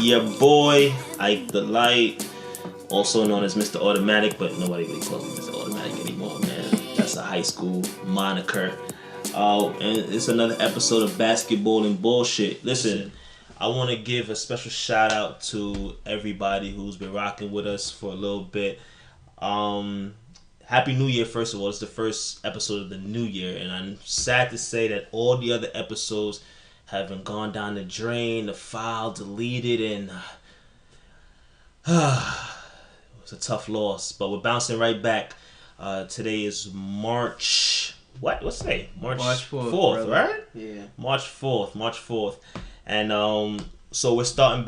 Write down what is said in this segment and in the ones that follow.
your boy Ike the Light, also known as Mr. Automatic, but nobody really calls me Mr. Automatic anymore, man. That's a high school moniker. And it's another episode of Basketball and Bullshit. Listen, I want to give a special shout out to everybody who's been rocking with us for a little bit. Happy New Year, first of all. It's the first episode of the new year, and I'm sad to say that all the other episodes haven't gone down the drain, the file deleted, and it was a tough loss. But we're bouncing right back. Today is March... What's today? March 4th, right? Yeah. March 4th. And so we're starting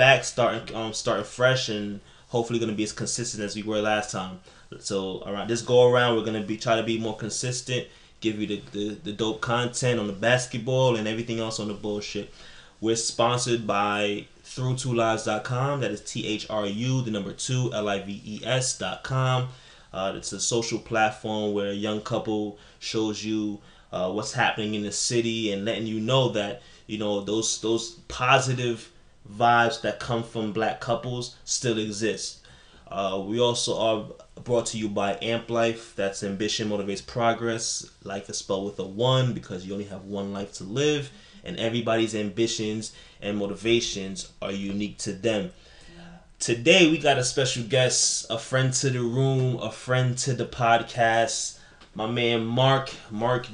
fresh, and hopefully going to be as consistent as we were last time. So around this go around, we're going to try to be more consistent, give you the dope content on the basketball and everything else on the bullshit. We're sponsored by Through2Lives.com. That is THRU, the number 2, LIVES.com. It's a social platform where a young couple shows you what's happening in the city and letting you know that, you know, those positive vibes that come from black couples still exist. We also are brought to you by Amp Life. That's Ambition Motivates Progress. Life is spelled with a 1 because you only have one life to live, and everybody's ambitions and motivations are unique to them. Today we got a special guest, a friend to the room, a friend to the podcast, my man Mark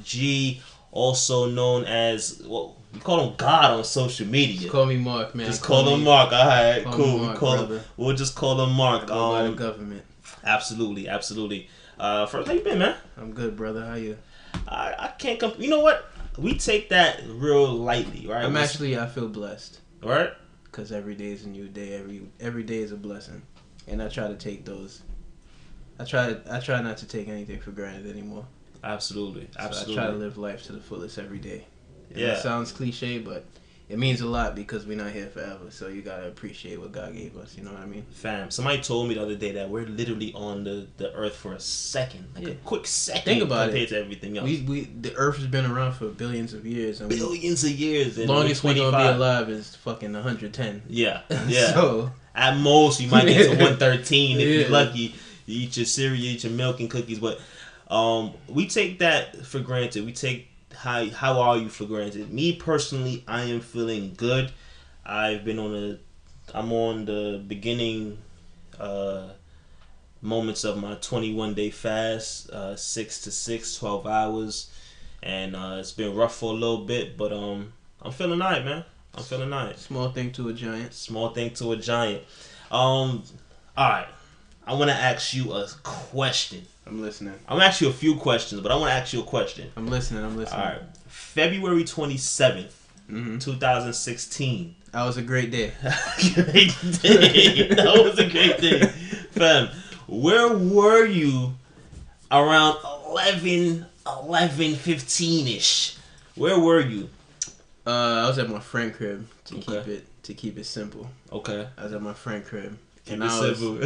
G, also known as, well, we call him God on social media. Just call me Mark, man. Just call him Mark. All right, cool. Mark, We'll just call him Mark. By the government. Absolutely. First, how you been, man? I'm good, brother. How you? I can't come. You know what? We take that real lightly, right? I feel blessed. Right? Because every day is a new day. Every day is a blessing, and I try to take those. I try not to take anything for granted anymore. Absolutely. So I try to live life to the fullest every day. And yeah. It sounds cliche, but it means a lot because we're not here forever. So you gotta appreciate what God gave us. You know what I mean? Fam, somebody told me the other day that we're literally on the earth for a second, like a quick second. Think about compared to everything else. The earth has been around for billions of years. And billions of years. And longest we're gonna be alive is fucking 110. Yeah. So at most you might get to 113 if you're lucky. You eat your cereal, you eat your milk and cookies, but we take that for granted. We take how are you for granted. Me personally, I am feeling good. I'm on the beginning moments of my 21-day fast, 6 to 6, 12 hours, and it's been rough for a little bit, but I'm feeling alright, man. I'm feeling alright. Small thing to a giant. Alright. I want to ask you a question. I'm listening. I'm going to ask you a few questions, but I want to ask you a question. I'm listening. All right. February 27th, 2016. That was a great day. Great day. That was a great day. Fam, where were you around 15-ish? Where were you? I was at my friend crib to keep it simple. Okay. I was at my friend crib. Keep it simple.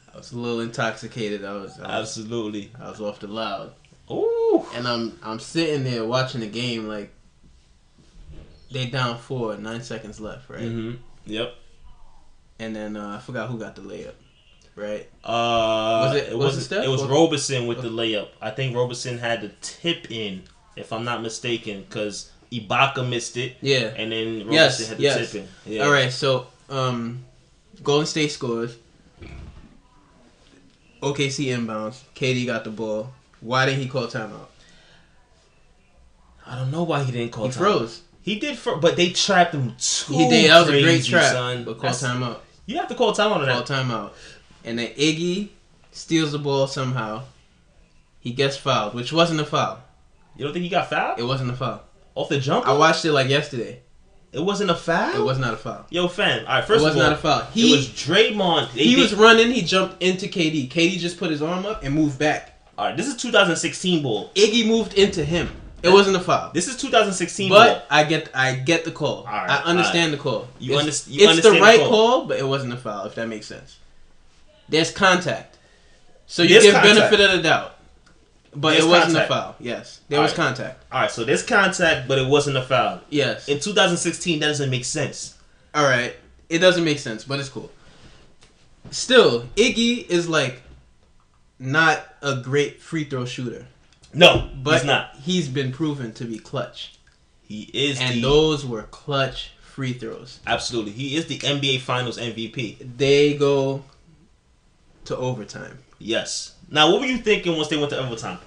I was a little intoxicated. Absolutely. I was off the loud. Ooh. And I'm sitting there watching the game like they down 4, 9 seconds left, right? Mm-hmm. Yep. And then I forgot who got the layup, right? It was Robeson with the layup. I think Robeson had the tip in, if I'm not mistaken, because Ibaka missed it. Yeah. And then Robeson had the tip in. Yeah. All right. So Golden State scores. OKC inbounds. KD got the ball. Why didn't he call timeout? I don't know why he didn't call timeout. He froze. He did, but they trapped him too. He did. That was crazy, a great trap. Son. But call timeout. You have to call timeout on that. Call timeout. And then Iggy steals the ball somehow. He gets fouled, which wasn't a foul. You don't think he got fouled? It wasn't a foul. Off the jump? I watched it like yesterday. It wasn't a foul? It was not a foul. Yo, fam. All right, first of all. It was not a foul. It was Draymond. He was running. He jumped into KD. KD just put his arm up and moved back. All right, this is 2016 ball. Iggy moved into him. It wasn't a foul. This is 2016 but ball. I get the call. Right, I understand the call. You it's understand the right call, but it wasn't a foul, if that makes sense. There's contact. So you give benefit of the doubt. But it wasn't a foul. Yes. There was contact. All right, so there's contact, but it wasn't a foul. Yes. In 2016, that doesn't make sense. All right. It doesn't make sense, but it's cool. Still, Iggy is like not a great free throw shooter. No, but he's not. He's been proven to be clutch. He is, and those were clutch free throws. Absolutely, he is the NBA Finals MVP. They go to overtime. Yes. Now, what were you thinking once they went to overtime?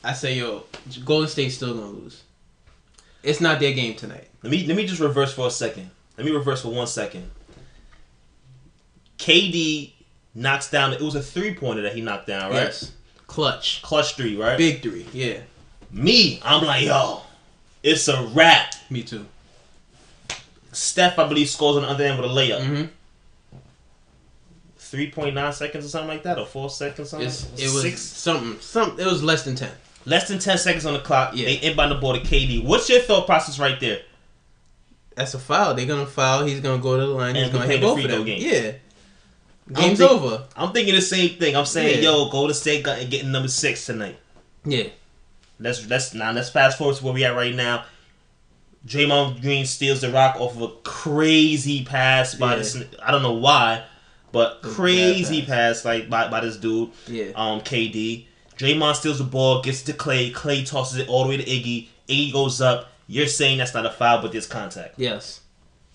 I say, yo, Golden State's still gonna lose. It's not their game tonight. Let me just reverse for a second. Let me reverse for 1 second. KD knocks down. It was a 3-pointer that he knocked down, right? Yes. Clutch 3, right? Big 3. Yeah. I'm like, yo, it's a wrap. Me too. Steph, I believe, scores on the other end with a layup. Mm-hmm. 3.9 seconds or something like that, or 4 seconds. Something. It was 6 something. It was less than 10. Less than 10 seconds on the clock. Yeah. They inbound the ball to KD. What's your thought process right there? That's a foul. They're gonna foul. He's gonna go to the line. He's gonna hit both of them. Game. Yeah. Game's over. I'm thinking the same thing. I'm saying, yo, Golden State getting number 6 tonight. Yeah. Let's fast forward to where we at right now. Draymond Green steals the rock off of a crazy pass by this. I don't know why, but crazy pass like by this dude. Yeah. KD. Draymond steals the ball, gets to Clay. Clay tosses it all the way to Iggy. Iggy goes up. You're saying that's not a foul, but there's contact. Yes.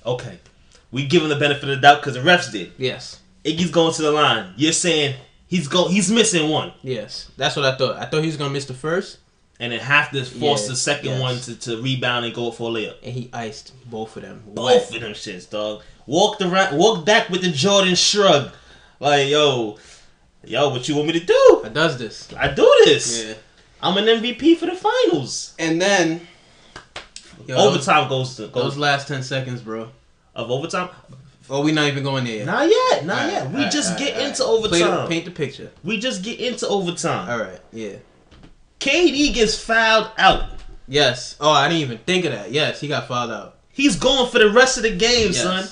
Okay. We give him the benefit of the doubt because the refs did. Yes. Iggy's going to the line. You're saying he's missing one. Yes. That's what I thought. I thought he was gonna miss the first. And then have to force the second one to rebound and go for a layup. And he iced both of them. Both of them shits, dog. Walked back with the Jordan shrug. Like, yo, what you want me to do? I does this. I do this. Yeah. I'm an MVP for the finals. And then overtime goes those last 10 seconds, bro. Of overtime? Oh, we not even going there yet. Not yet. We just get into overtime. Paint the picture. We just get into overtime. All right, yeah. KD gets fouled out. Yes. Oh, I didn't even think of that. Yes, he got fouled out. He's going for the rest of the game, son.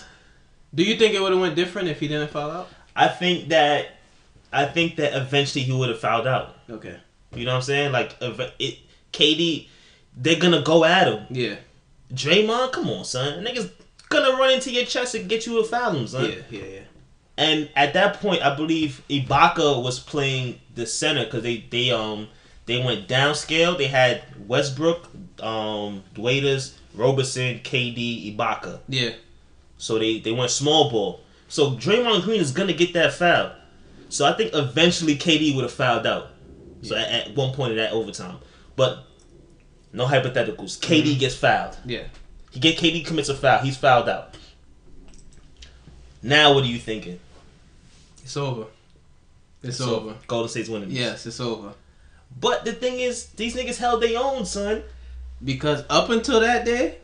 Do you think it would have went different if he didn't foul out? I think that eventually he would have fouled out. Okay. You know what I'm saying? Like, KD, they're going to go at him. Yeah. Draymond, come on, son. Niggas going to run into your chest and get you a foul, son. Yeah. And at that point, I believe Ibaka was playing the center because they went downscale. They had Westbrook, Waiters, Roberson, KD, Ibaka. Yeah. So they went small ball. So Draymond Green is going to get that foul. So I think eventually KD would have fouled out. So at one point in that overtime. But no hypotheticals. KD gets fouled. Yeah. KD commits a foul. He's fouled out. Now what are you thinking? It's over. It's over. Golden State's winning this. Yes, it's over. But the thing is, these niggas held their own, son. Because up until that day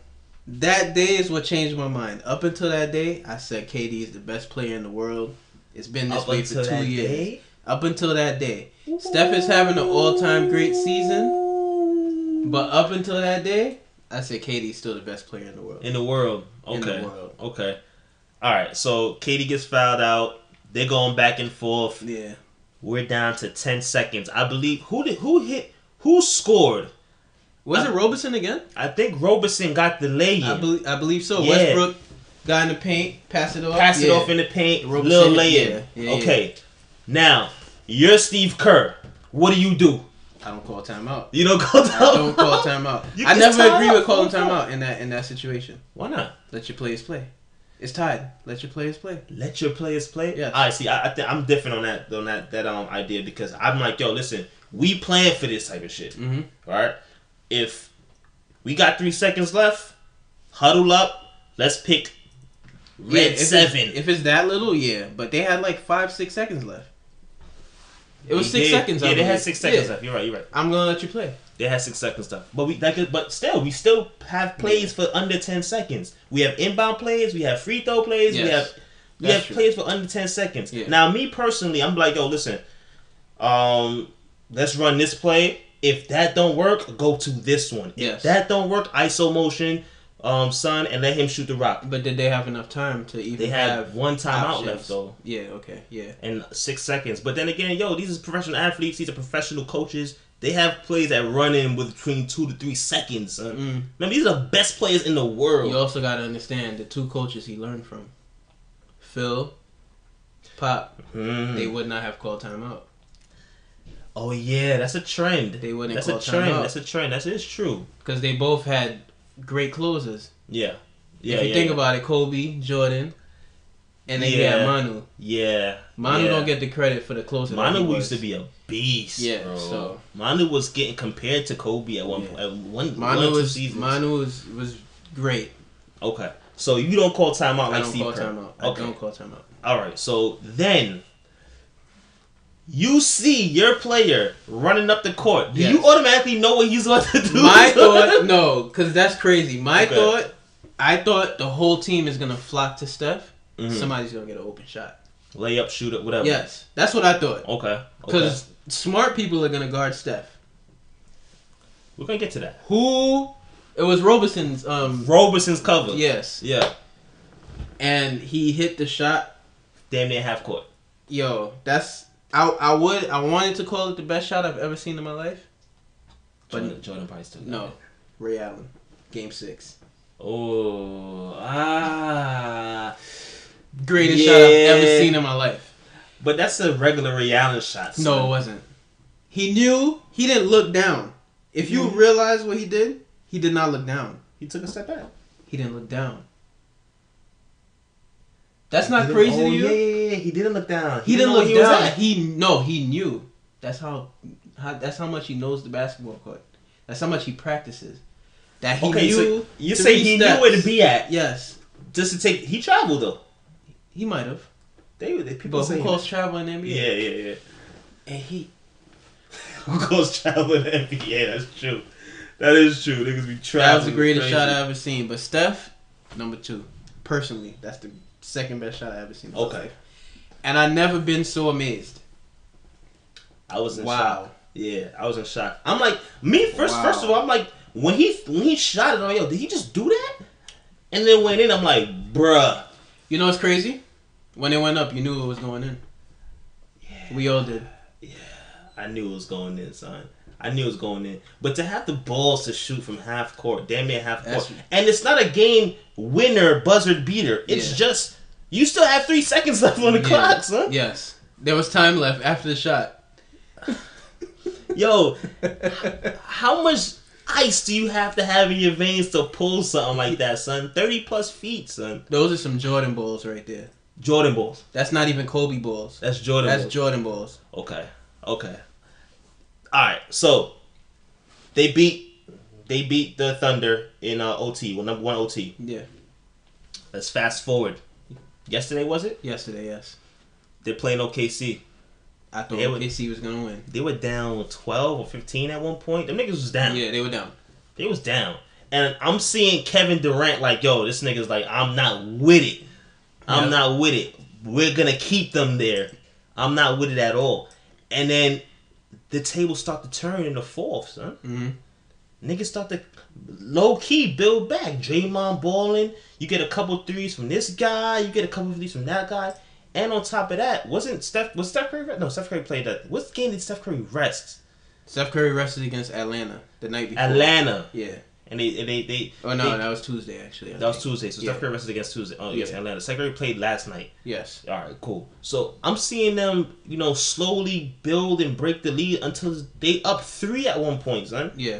is what changed my mind. Up until that day, I said KD is the best player in the world. It's been this way for 2 years. Up until that day. Steph is having an all-time great season. But up until that day, I said KD is still the best player in the world. In the world. Okay. In the world. Okay. All right, so KD gets fouled out. They're going back and forth. Yeah. We're down to 10 seconds. I believe who scored? Was it Roberson again? I think Roberson got the lay-in. I believe so. Yeah. Westbrook got in the paint, passed it off. Passed it off in the paint, Roberson, little lay-in. Yeah. Okay. Now, you're Steve Kerr. What do? I don't call timeout. You don't call timeout? I don't call timeout. I never agree with calling timeout in that situation. Why not? Let your players play. It's tied. Let your players play. Let your players play? Yeah. I see. I'm different on that idea because I'm like, yo, listen, we playing for this type of shit. Mm-hmm. All right? If we got 3 seconds left, huddle up, let's pick red 7. If it's that little, yeah. But they had like 5-6 seconds left. It was 6 seconds. Yeah, they had 6 seconds left. You're right. I'm gonna let you play. They had 6 seconds left, but we still have plays for under 10 seconds. We have inbound plays, we have free throw plays, yes. we have plays for under 10 seconds. Yeah. Now, me personally, I'm like, yo, listen, let's run this play. If that don't work, go to this one. Yes. If that don't work, ISO motion, son, and let him shoot the rock. But did they have enough time to even? They had have one timeout options left though. Yeah. Okay. Yeah. And 6 seconds. But then again, yo, these are professional athletes. These are professional coaches. They have plays that run in with between 2 to 3 seconds. Remember, these are the best players in the world. You also got to understand the 2 coaches he learned from. Phil, Pop, they would not have called timeout. Oh yeah, that's a trend. They wouldn't That's call a trend. timeout. That's a trend. That is true. Because they both had great closers. Yeah. Yeah. If you think about it, Kobe, Jordan, and then you had Manu. Yeah. Manu don't get the credit for the closer. Manu used to be a beast. Yeah. Bro. So Manu was getting compared to Kobe at one point. Manu was great. Okay. So you don't call timeout like Steve Kerr. I don't call timeout. All right. So then you see your player running up the court. Do you automatically know what he's going to do? My thought, no, because that's crazy. I thought the whole team is going to flock to Steph. Mm-hmm. Somebody's going to get an open shot. Layup, shoot it, whatever. Yes. That's what I thought. Okay. Because smart people are going to guard Steph. We're going to get to that. It was Robeson's. Robeson's cover. Yes. Yeah. And he hit the shot. Damn near half court. Yo, that's... I wanted to call it the best shot I've ever seen in my life. But Jordan probably still got it. Ray Allen. Game 6. Oh. Greatest shot I've ever seen in my life. But that's a regular Ray Allen shot. Son. No, it wasn't. He knew. He didn't look down. If you realize what he did not look down. He took a step back. He didn't look down. That's not crazy to you? Yeah. He didn't look down. He didn't look down. He knew. That's how much he knows the basketball court. That's how much he practices. That he knew. So you say he knew where to be at. Yes. Just to take. He traveled though. He might have. People who calls travel in the NBA? Yeah. And he. Who calls travel in the NBA? That's true. That is true. Niggas be traveling. That was the greatest shot I ever seen. But Steph, number 2. Personally, that's the second best shot I ever seen. Okay. And I never been so amazed. I was in shock. Yeah, I was in shock. I'm like, first of all, I'm like, when he shot it, I'm like, yo, did he just do that? And then went in, I'm like, bruh. You know what's crazy? When it went up, you knew it was going in. Yeah. We all did. Yeah. I knew it was going in, son. I knew it was going in. But to have the balls to shoot from half court, damn near half court. And it's not a game winner, buzzer beater. It's just, you still have 3 seconds left on the clock, son. Yes. There was time left after the shot. Yo, how much ice do you have in your veins to pull something like that, son? 30 plus feet, son. Those are some Jordan balls right there. Jordan balls. That's not even Kobe balls. That's Jordan balls. That's Jordan balls. Okay. Alright, so they beat the Thunder in OT, number 1 OT. Yeah. Let's fast forward. Yesterday, was it? Yesterday, yes. They're playing OKC. I thought OKC was going to win. They were down 12 or 15 at one point. Them niggas was down. Yeah, they were down. They was down. And I'm seeing Kevin Durant like, yo, this nigga's like, I'm not with it. I'm not with it. We're going to keep them there. I'm not with it at all. And then the tables start to turn in the fourth, son. Mm-hmm. Niggas start to low-key build back. Draymond balling. You get a couple threes from this guy. You get a couple threes from that guy. And on top of that, was Steph Curry rest? No, Steph Curry played that. What game did Steph Curry rest? Steph Curry rested against Atlanta the night before. Atlanta. Yeah. And they Oh, no, that was Tuesday, actually. That was Tuesday. So Steph Curry rested against Atlanta. Steph Curry played last night. Yes. All right, cool. So I'm seeing them, slowly build and break the lead until they up 3 at one point, son. Yeah.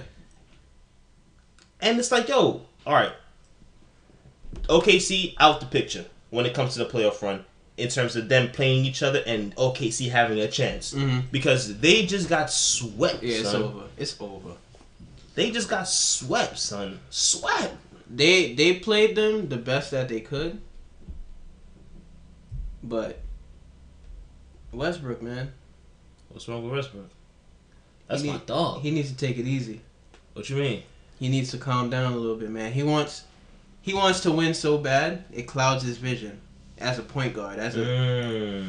And it's like, yo, all right. OKC out the picture when it comes to the playoff run in terms of them playing each other and OKC having a chance. Mm-hmm. Because they just got swept, Yeah, son. It's over. They just got swept, son. Swept. They played them the best that they could. But Westbrook, man. What's wrong with Westbrook? That's my dog. He needs to take it easy. What you mean? He needs to calm down a little bit, man. He wants to win so bad it clouds his vision as a point guard, as a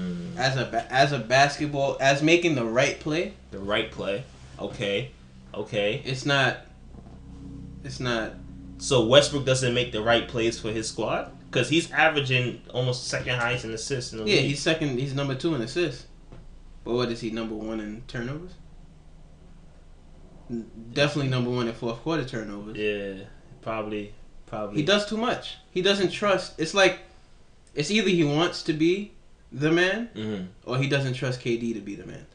basketball, as making the right play. The right play. Okay. It's not. So Westbrook doesn't make the right plays for his squad because he's averaging almost second highest in assists in the league. He's second. He's number 2 in assists. But what is he? Number 1 in turnovers. Definitely number 1 in fourth quarter turnovers. Yeah, probably. He does too much. He doesn't trust. It's like It's either he wants to be the man, or he doesn't trust KD to be the man.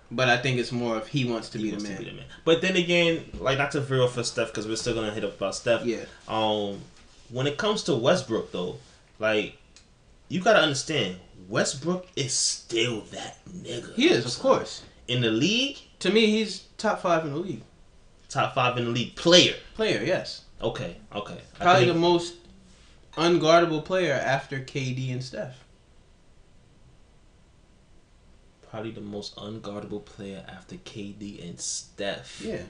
But I think it's more of he wants to be the man. But then again, like, not to veer off for Steph, because we're still gonna hit up about Steph. Yeah. When it comes to Westbrook, though, like, you gotta understand, Westbrook is still that nigga. He is, of course. In the league, to me, he's top 5 in the league. Top 5 in the league. Player, yes. Okay. Probably the most unguardable player after KD and Steph. Probably the most unguardable player after KD and Steph. Yeah.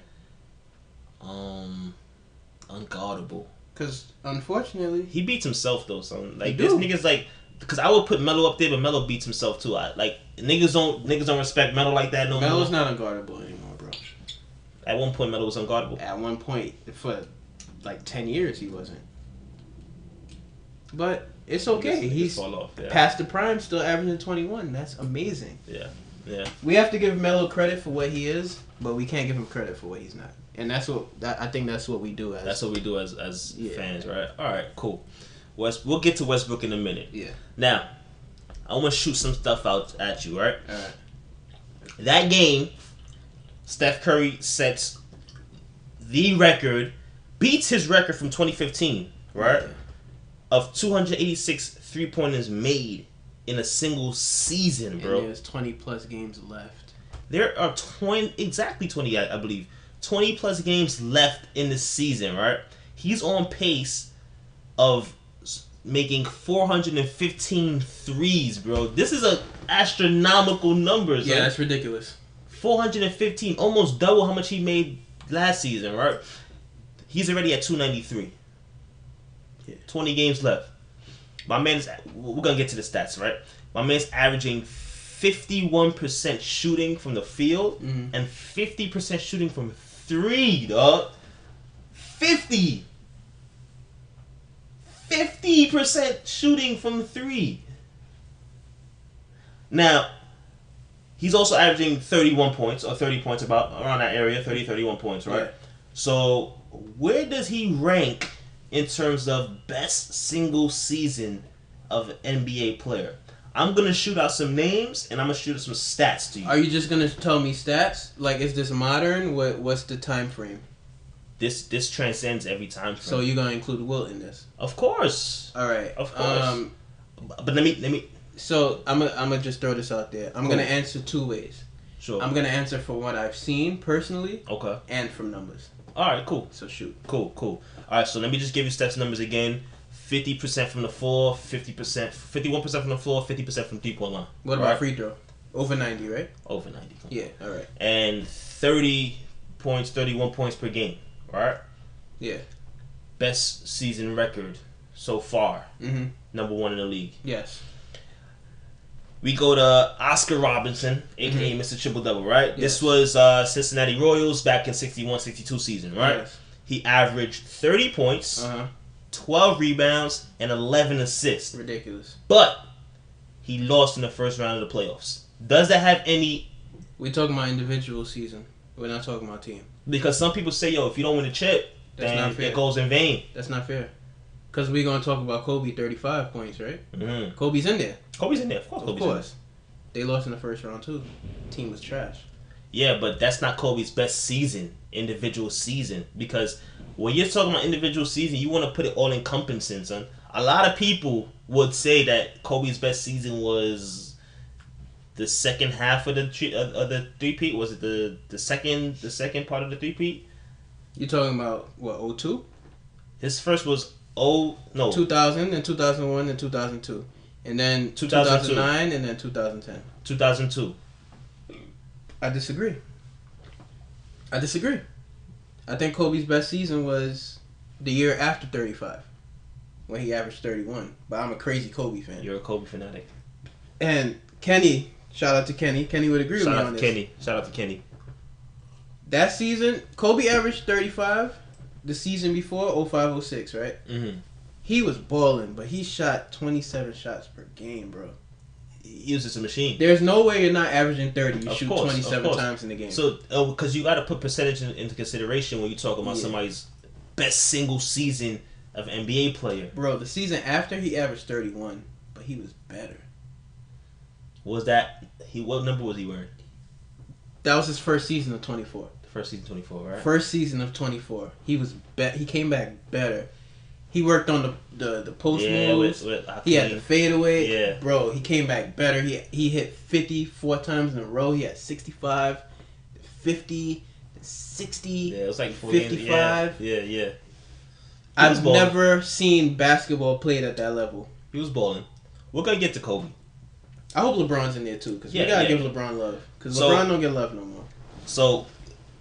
Unguardable. Because, unfortunately... He beats himself, though, son. Like, this nigga's like... Because I would put Melo up there, but Melo beats himself, too. Niggas don't respect Melo like that no more. Melo's not unguardable anymore, bro. At one point, Melo was unguardable. At one point, for, 10 years, he wasn't. But... It's okay. He's past the prime, still averaging 21. That's amazing. Yeah. We have to give Melo credit for what he is, but we can't give him credit for what he's not. And I think that's what we do as... That's what we do as fans, right? All right, cool. We'll get to Westbrook in a minute. Yeah. Now, I want to shoot some stuff out at you, right? All right. That game, Steph Curry sets the record, beats his record from 2015, right? Yeah. Of 286 3-pointers made in a single season, bro. And there's 20-plus games left. There are 20, I believe. 20-plus games left in the season, right? He's on pace of making 415 threes, bro. This is a astronomical number. Yeah, that's ridiculous. 415, almost double how much he made last season, right? He's already at 293. 20 games left. My man's... We're going to get to the stats, right? My man's averaging 51% shooting from the field and 50% shooting from 3, dog. 50% shooting from 3. Now, he's also averaging 31 points, or 30 points, about around that area, 30, 31 points, right? Yeah. So, where does he rank in terms of best single season of an NBA player? I'm going to shoot out some names, and I'm going to shoot out some stats to you. Are you just going to tell me stats? Like, is this modern? What's the time frame? This transcends every time frame. So you're going to include Wilt in this? Of course. All right. Of course. But let me... So, I'm gonna just throw this out there. I'm going to answer 2 ways. Sure. I'm going to answer from what I've seen, personally. Okay. And from numbers. All right, cool. So, shoot. Cool. All right, so let me just give you Steph's numbers again. 50% from the floor, 51% from the floor, 50% from 3-point line. What about free throw? Over 90, right? Over 90. Yeah, all right. And 30 points, 31 points per game, right? Yeah. Best season record so far. Mm-hmm. Number 1 in the league. Yes. We go to Oscar Robinson, a.k.a. Mr. Triple-Double, right? Yes. This was Cincinnati Royals back in 61-62 season, right? Yes. He averaged 30 points, 12 rebounds, and 11 assists. Ridiculous. But he lost in the first round of the playoffs. Does that have any... We're talking about individual season. We're not talking about team. Because some people say, if you don't win a chip, then it goes in vain. That's not fair. Because we're going to talk about Kobe, 35 points, right? Mm-hmm. Kobe's in there. Of course. They lost in the first round, too. Team was trash. Yeah, but that's not Kobe's best season, individual season. Because when you're talking about individual season, you want to put it all encompassing, son. A lot of people would say that Kobe's best season was the second half of the three-peat. Was it the second part of the three-peat? You're talking about, what, 02? His first was 2000 and 2001 and 2002. And then 2009 and then 2010. 2002. I disagree. I think Kobe's best season was the year after 35, when he averaged 31. But I'm a crazy Kobe fan. You're a Kobe fanatic. And Kenny, shout out to Kenny. Kenny would agree with me on this. Shout out to Kenny. That season, Kobe averaged 35. The season before, 05-06, right? Mm-hmm. He was balling, but he shot 27 shots per game, bro. He was just a machine. There's no way you're not averaging 30. You shoot 27 times in the game. So, because you got to put percentage into consideration when you talk about somebody's best single season of NBA player. Bro, the season after he averaged 31, but he was better. Was that what number was he wearing? That was his first season of 24. The first season 24, right? First season of 24. He came back better. He worked on the post moves. He had the fadeaway. Yeah. Bro, he came back better. He hit 54 times in a row. He had 65, 50, 60. Yeah, it was like 55. Yeah. I've never seen basketball played at that level. He was balling. We're going to get to Kobe. I hope LeBron's in there too, because we got to give LeBron love. Because LeBron don't get love no more. So,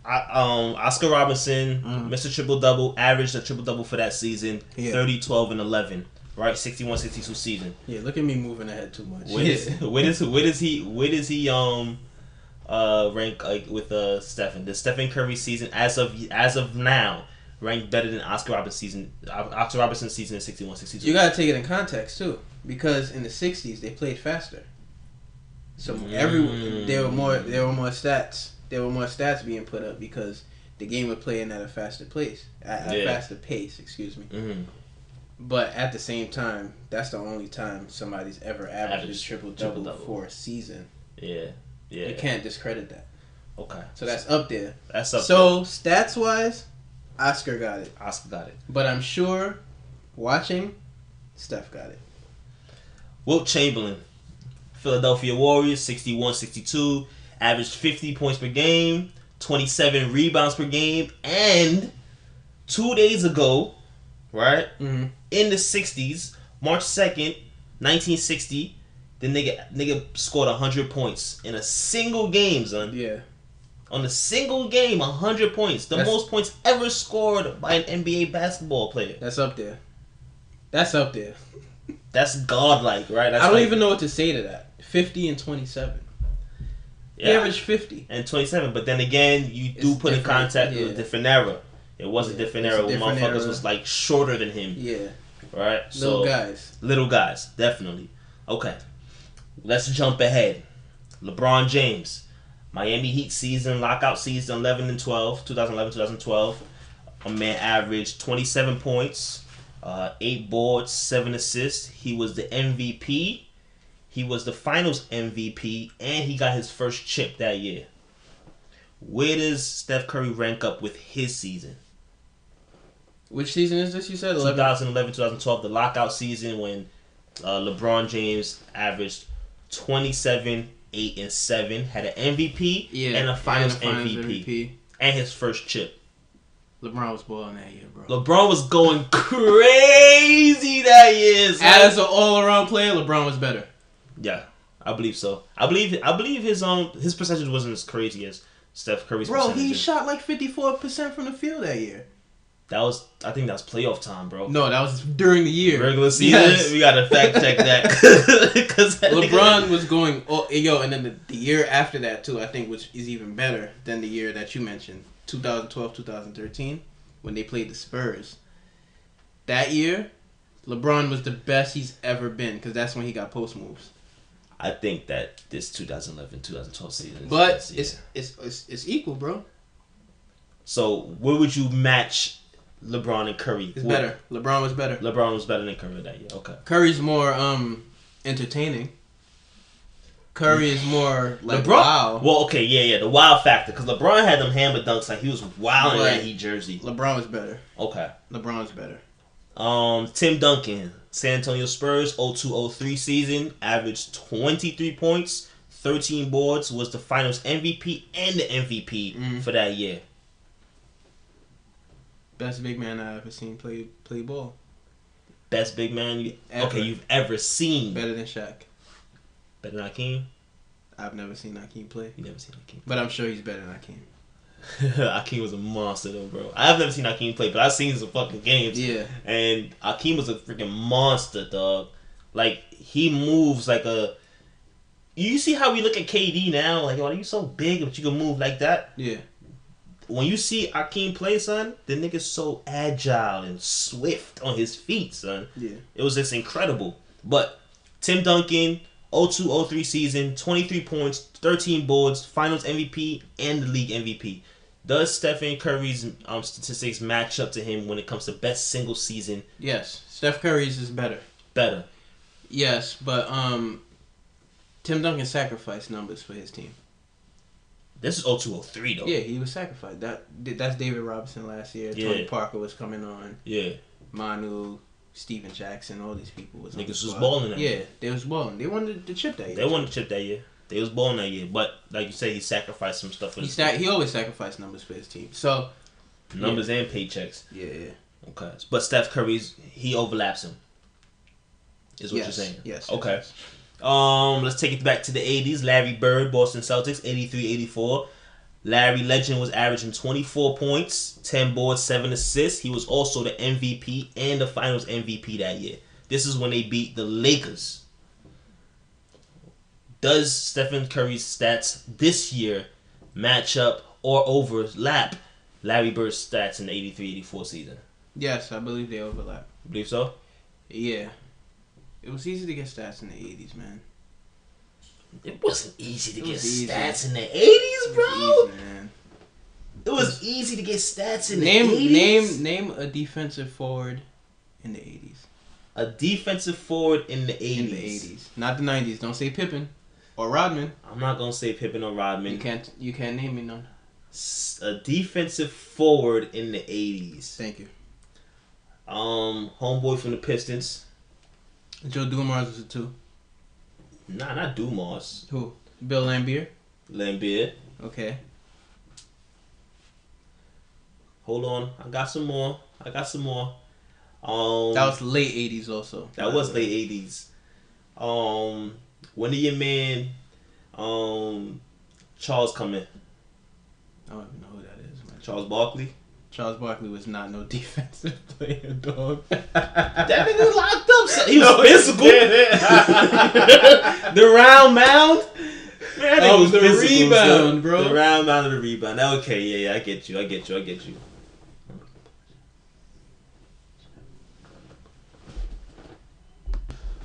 Oscar Robertson, Mr. Triple-Double, averaged a triple-double for that season, 30, 12, and 11. Right, 61-62 season. Yeah, look at me moving ahead too much. Where does he rank like with Stephen? The Stephen Curry season as of now ranked better than Oscar Robertson's season in 61-62. You gotta take it in context too, because in the 60s they played faster. So there were more stats. There were more stats being put up because the game was playing at a faster pace. Excuse me. Mm-hmm. But at the same time, that's the only time somebody's ever averaged a triple-double for a season. Yeah. You can't discredit that. Okay. So that's up there. So stats-wise, Oscar got it. But I'm sure, watching, Steph got it. Wilt Chamberlain, Philadelphia Warriors, 61-62, averaged 50 points per game, 27 rebounds per game, and 2 days ago, right, in the 60s, March 2nd, 1960, the nigga scored 100 points in a single game, son. Yeah. On a single game, 100 points. That's most points ever scored by an NBA basketball player. That's up there. That's godlike, right? I don't even know what to say to that. 50 and 27. Yeah. He averaged 50. And 27, but then again, you do put in contact with a different era. It was a different era where motherfuckers was like shorter than him. Yeah. Right? Little guys, definitely. Okay. Let's jump ahead. LeBron James. Miami Heat season, lockout season 2011-2012. A man averaged 27 points, 8 boards, 7 assists. He was the MVP. He was the finals MVP, and he got his first chip that year. Where does Steph Curry rank up with his season? Which season is this, you said? 2011-2012, the lockout season when LeBron James averaged 27, 8, and 7, had an MVP and a finals MVP. And his first chip. LeBron was balling that year, bro. LeBron was going crazy that year. Son. As an all-around player, LeBron was better. Yeah, I believe so. I believe his percentage wasn't as crazy as Steph Curry's. Bro, he shot like 54% from the field that year. I think that was playoff time, bro. No, that was during the year. Regular season? Yes. We gotta fact check that. Cause LeBron was going, and then the year after that too, I think, which is even better than the year that you mentioned, 2012-2013, when they played the Spurs. That year, LeBron was the best he's ever been, because that's when he got post moves. I think that this 2011-2012 season is it's equal, bro. So, where would you match LeBron and Curry? It's better. LeBron was better. LeBron was better than Curry that year. Okay. Curry's more entertaining. Curry is more like LeBron. Wow. Well, okay, yeah, the wild factor, because LeBron had them hammer dunks like he was wild in that Heat jersey. LeBron was better. Okay. LeBron was better. Tim Duncan, San Antonio Spurs, 02-03 season, averaged 23 points, 13 boards, was the finals MVP and the MVP for that year. Best big man I've ever seen play ball. Best big man you've ever seen. Better than Shaq. Better than Hakeem? I've never seen Hakeem play. You never seen Hakeem. But I'm sure he's better than Hakeem. Hakeem was a monster though, bro. I've never seen Hakeem play, but I've seen some fucking games. Yeah. And Hakeem was a freaking monster, dog. Like, he moves like a... You see how we look at KD now? Like, are you so big but you can move like that? Yeah. When you see Hakeem play, son, the nigga's so agile and swift on his feet, son. Yeah. It was just incredible. But Tim Duncan, 02-03 season, 23 points, 13 boards, finals MVP, and the league MVP. Does Stephen Curry's statistics match up to him when it comes to best single season? Yes, Steph Curry's is better. Better. Yes, but Tim Duncan sacrificed numbers for his team. This is 0203 though. Yeah, he was sacrificed. That's David Robinson last year. Yeah. Tony Parker was coming on. Yeah. Manu, Steven Jackson, all these people was. Niggas was balling that year. They was balling. They wanted the chip that year. They wanted the chip that year. They was balling that year, but like you said, he sacrificed some stuff for his team. He always sacrificed numbers for his team. So numbers and paychecks. Yeah. Okay, but Steph Curry's he overlaps him. Is what you're saying? Yes. Okay. Let's take it back to the 80s. Larry Bird, Boston Celtics, 83-84. Larry Legend was averaging 24 points, 10 boards, 7 assists. He was also the MVP and the Finals MVP that year. This is when they beat the Lakers. Does Stephen Curry's stats this year match up or overlap Larry Bird's stats in the 83-84 season? Yes, I believe they overlap. You believe so? Yeah. It was easy to get stats in the 80s, man. It wasn't easy to get stats in the 80s, bro. Easy, man. It was easy to get stats in the 80s. Name a defensive forward in the 80s. A defensive forward in the 80s. In the 80s. Not the 90s. Don't say Pippen or Rodman. I'm not going to say Pippen or Rodman. You can't name me none. A defensive forward in the 80s. Thank you. Homeboy from the Pistons. Joe Dumars was a 2. Nah, not Dumars. Who? Bill Laimbeer? Laimbeer. Okay. Hold on. I got some more. That was late 80s also. That was late 80s. When did your man Charles come in? I don't even know who that is, man. Charles Barkley? Charles Barkley was not no defensive player, dog. That nigga locked up. He was physical. The round mound. Man, that was the rebound, bro. The round mound of the rebound. Okay, yeah, I get you.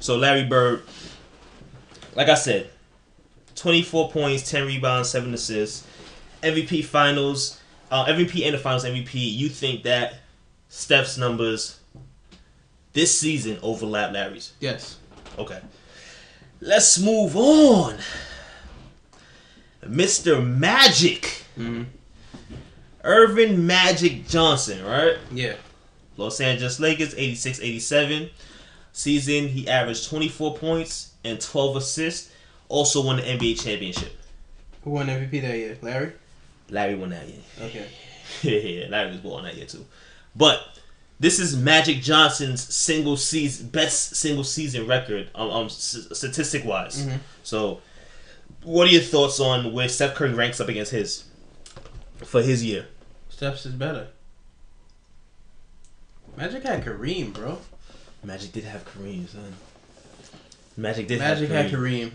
So Larry Bird, like I said, 24 points, 10 rebounds, 7 assists, MVP Finals. MVP and the Finals MVP, you think that Steph's numbers this season overlap Larry's? Yes. Okay. Let's move on. Mr. Magic. Mm-hmm. Irvin Magic Johnson, right? Yeah. Los Angeles Lakers, 86-87. Season, he averaged 24 points and 12 assists. Also won the NBA championship. Who won MVP that year? Larry? Larry won that year. Okay. Yeah, Larry was born that year too. But this is Magic Johnson's best single season record, statistic wise. Mm-hmm. So, what are your thoughts on where Steph Curry ranks up against his for his year? Steph's is better. Magic had Kareem, bro. Magic did have Kareem, son. Magic had Kareem.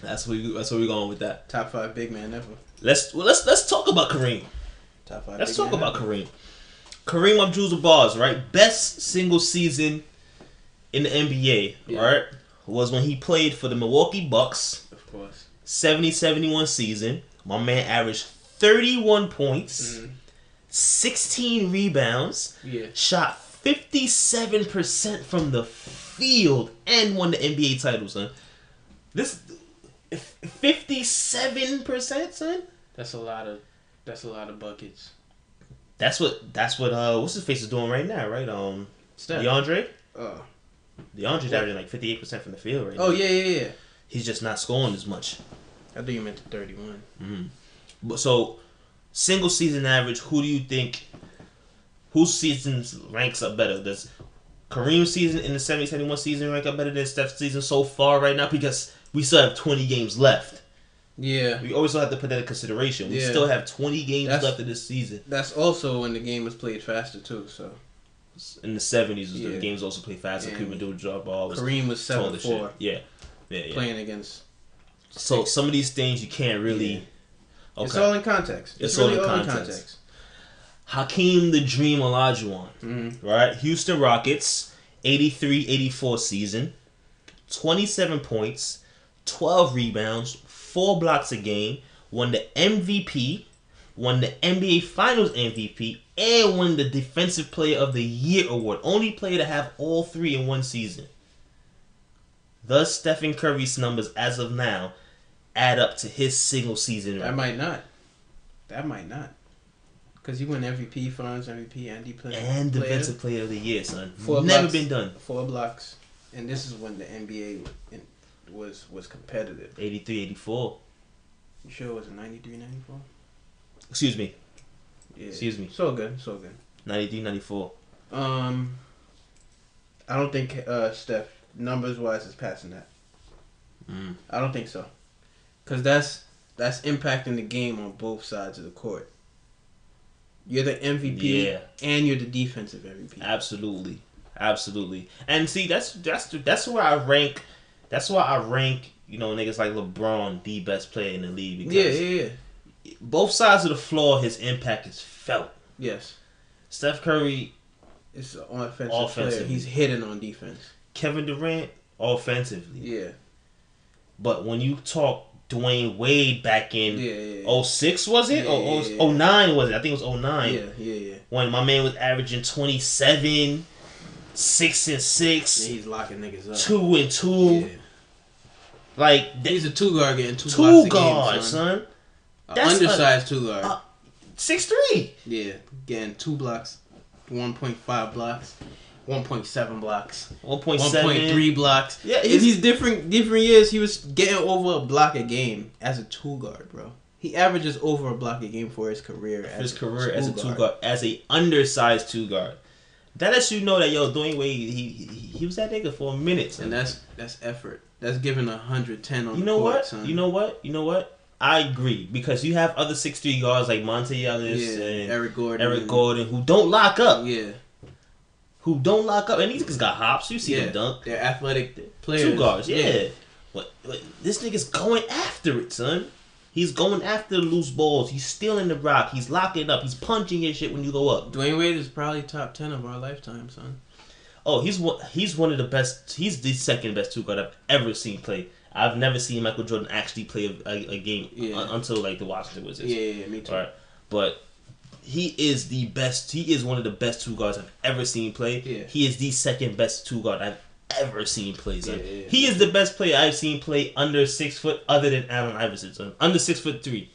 That's where we're going with that. Top 5 big man ever. Let's talk about Kareem. Top 5. Let's talk about Kareem. Kareem Abdul-Jabbar, right? Best single season in the NBA, right? Was when he played for the Milwaukee Bucks. Of course. 70-71 season. My man averaged 31 points, 16 rebounds, shot 57% from the field, and won the NBA title, son. This 57%, son. That's a lot of buckets. That's what what's his face is doing right now, right? Steph. DeAndre. Oh. DeAndre's averaging like 58% from the field right now. Oh yeah. He's just not scoring as much. I think you meant 31. Mm-hmm. But so, single season average. Who do you think? Whose season ranks up better? Does Kareem's season in the 70-71 season rank up better than Steph's season so far right now? Because we still have 20 games left. Yeah. We always have to put that in consideration. We still have 20 games left of this season. That's also when the game was played faster too. So in the 70s, the games also played faster. Kareem Abdul-Jabbar Kareem was 7-4. Yeah. Playing against. So some of these things you can't really. Yeah. Okay. It's all in context. It's really all in context. Hakeem the Dream Olajuwon, right? Houston Rockets, 83-84 season, 27 points, 12 rebounds, 4 blocks a game, won the MVP, won the NBA Finals MVP, and won the Defensive Player of the Year award. Only player to have all three in one season. Thus, Stephen Curry's numbers as of now add up to his single season record. That might not. Because you win MVP, Finals MVP, and Defensive Player of the Year, son. Never been done. 4 blocks. And this is when the NBA was competitive. 83, 84. You sure it was a 93, 94? Excuse me. Yeah. Excuse me. So good. 93, 94. I don't think Steph, numbers-wise, is passing that. I don't think so. Because that's impacting the game on both sides of the court. You're the MVP, and you're the defensive MVP. Absolutely. And see, that's where I rank. That's why I rank, niggas like LeBron the best player in the league. Because both sides of the floor, his impact is felt. Yes. Steph Curry is an offensive player. He's hitting on defense. Kevin Durant, offensively. Yeah. But when you talk Dwayne Wade back in 06, was it? Or 09 was it? I think it was 09. Yeah. When my man was averaging 27, 6 and 6. Yeah, he's locking niggas up. 2 and 2. Yeah. Like he's a 2 guard getting 2 blocks a game, son. That's undersized 2 guard. 6'3". Yeah, getting 2 blocks, 1.5 blocks, 1.7 blocks, 1.3 blocks. Yeah, he's different years. He was getting over a block a game as a 2 guard, bro. He averages over a block a game for his career. As a 2 guard, as a undersized 2 guard. That lets you know that Dwayne Wade, he was that nigga for a minute, son. And that's effort. That's giving 110 on the court, son. You know what? I agree, because you have other 6'3" guards like Monte Ellis and Eric Gordon who don't lock up. Yeah. Who don't lock up, and these niggas got hops. You see them dunk. They're athletic players. 2 guards, yeah. But this nigga's going after it, son. He's going after the loose balls. He's stealing the rock. He's locking up. He's punching your shit when you go up. Dwayne Wade is probably top 10 of our lifetime, son. Oh, he's one of the best. He's the second best 2 guard I've ever seen play. I've never seen Michael Jordan actually play a game until the Washington Wizards. Yeah, me too. All right. But he is the best. He is one of the best 2 guards I've ever seen play. Yeah. He is the second best 2 guard I've ever seen play. Son. Yeah. He is the best player I've seen play under 6 foot, other than Allen Iverson. Son. Under 6'3",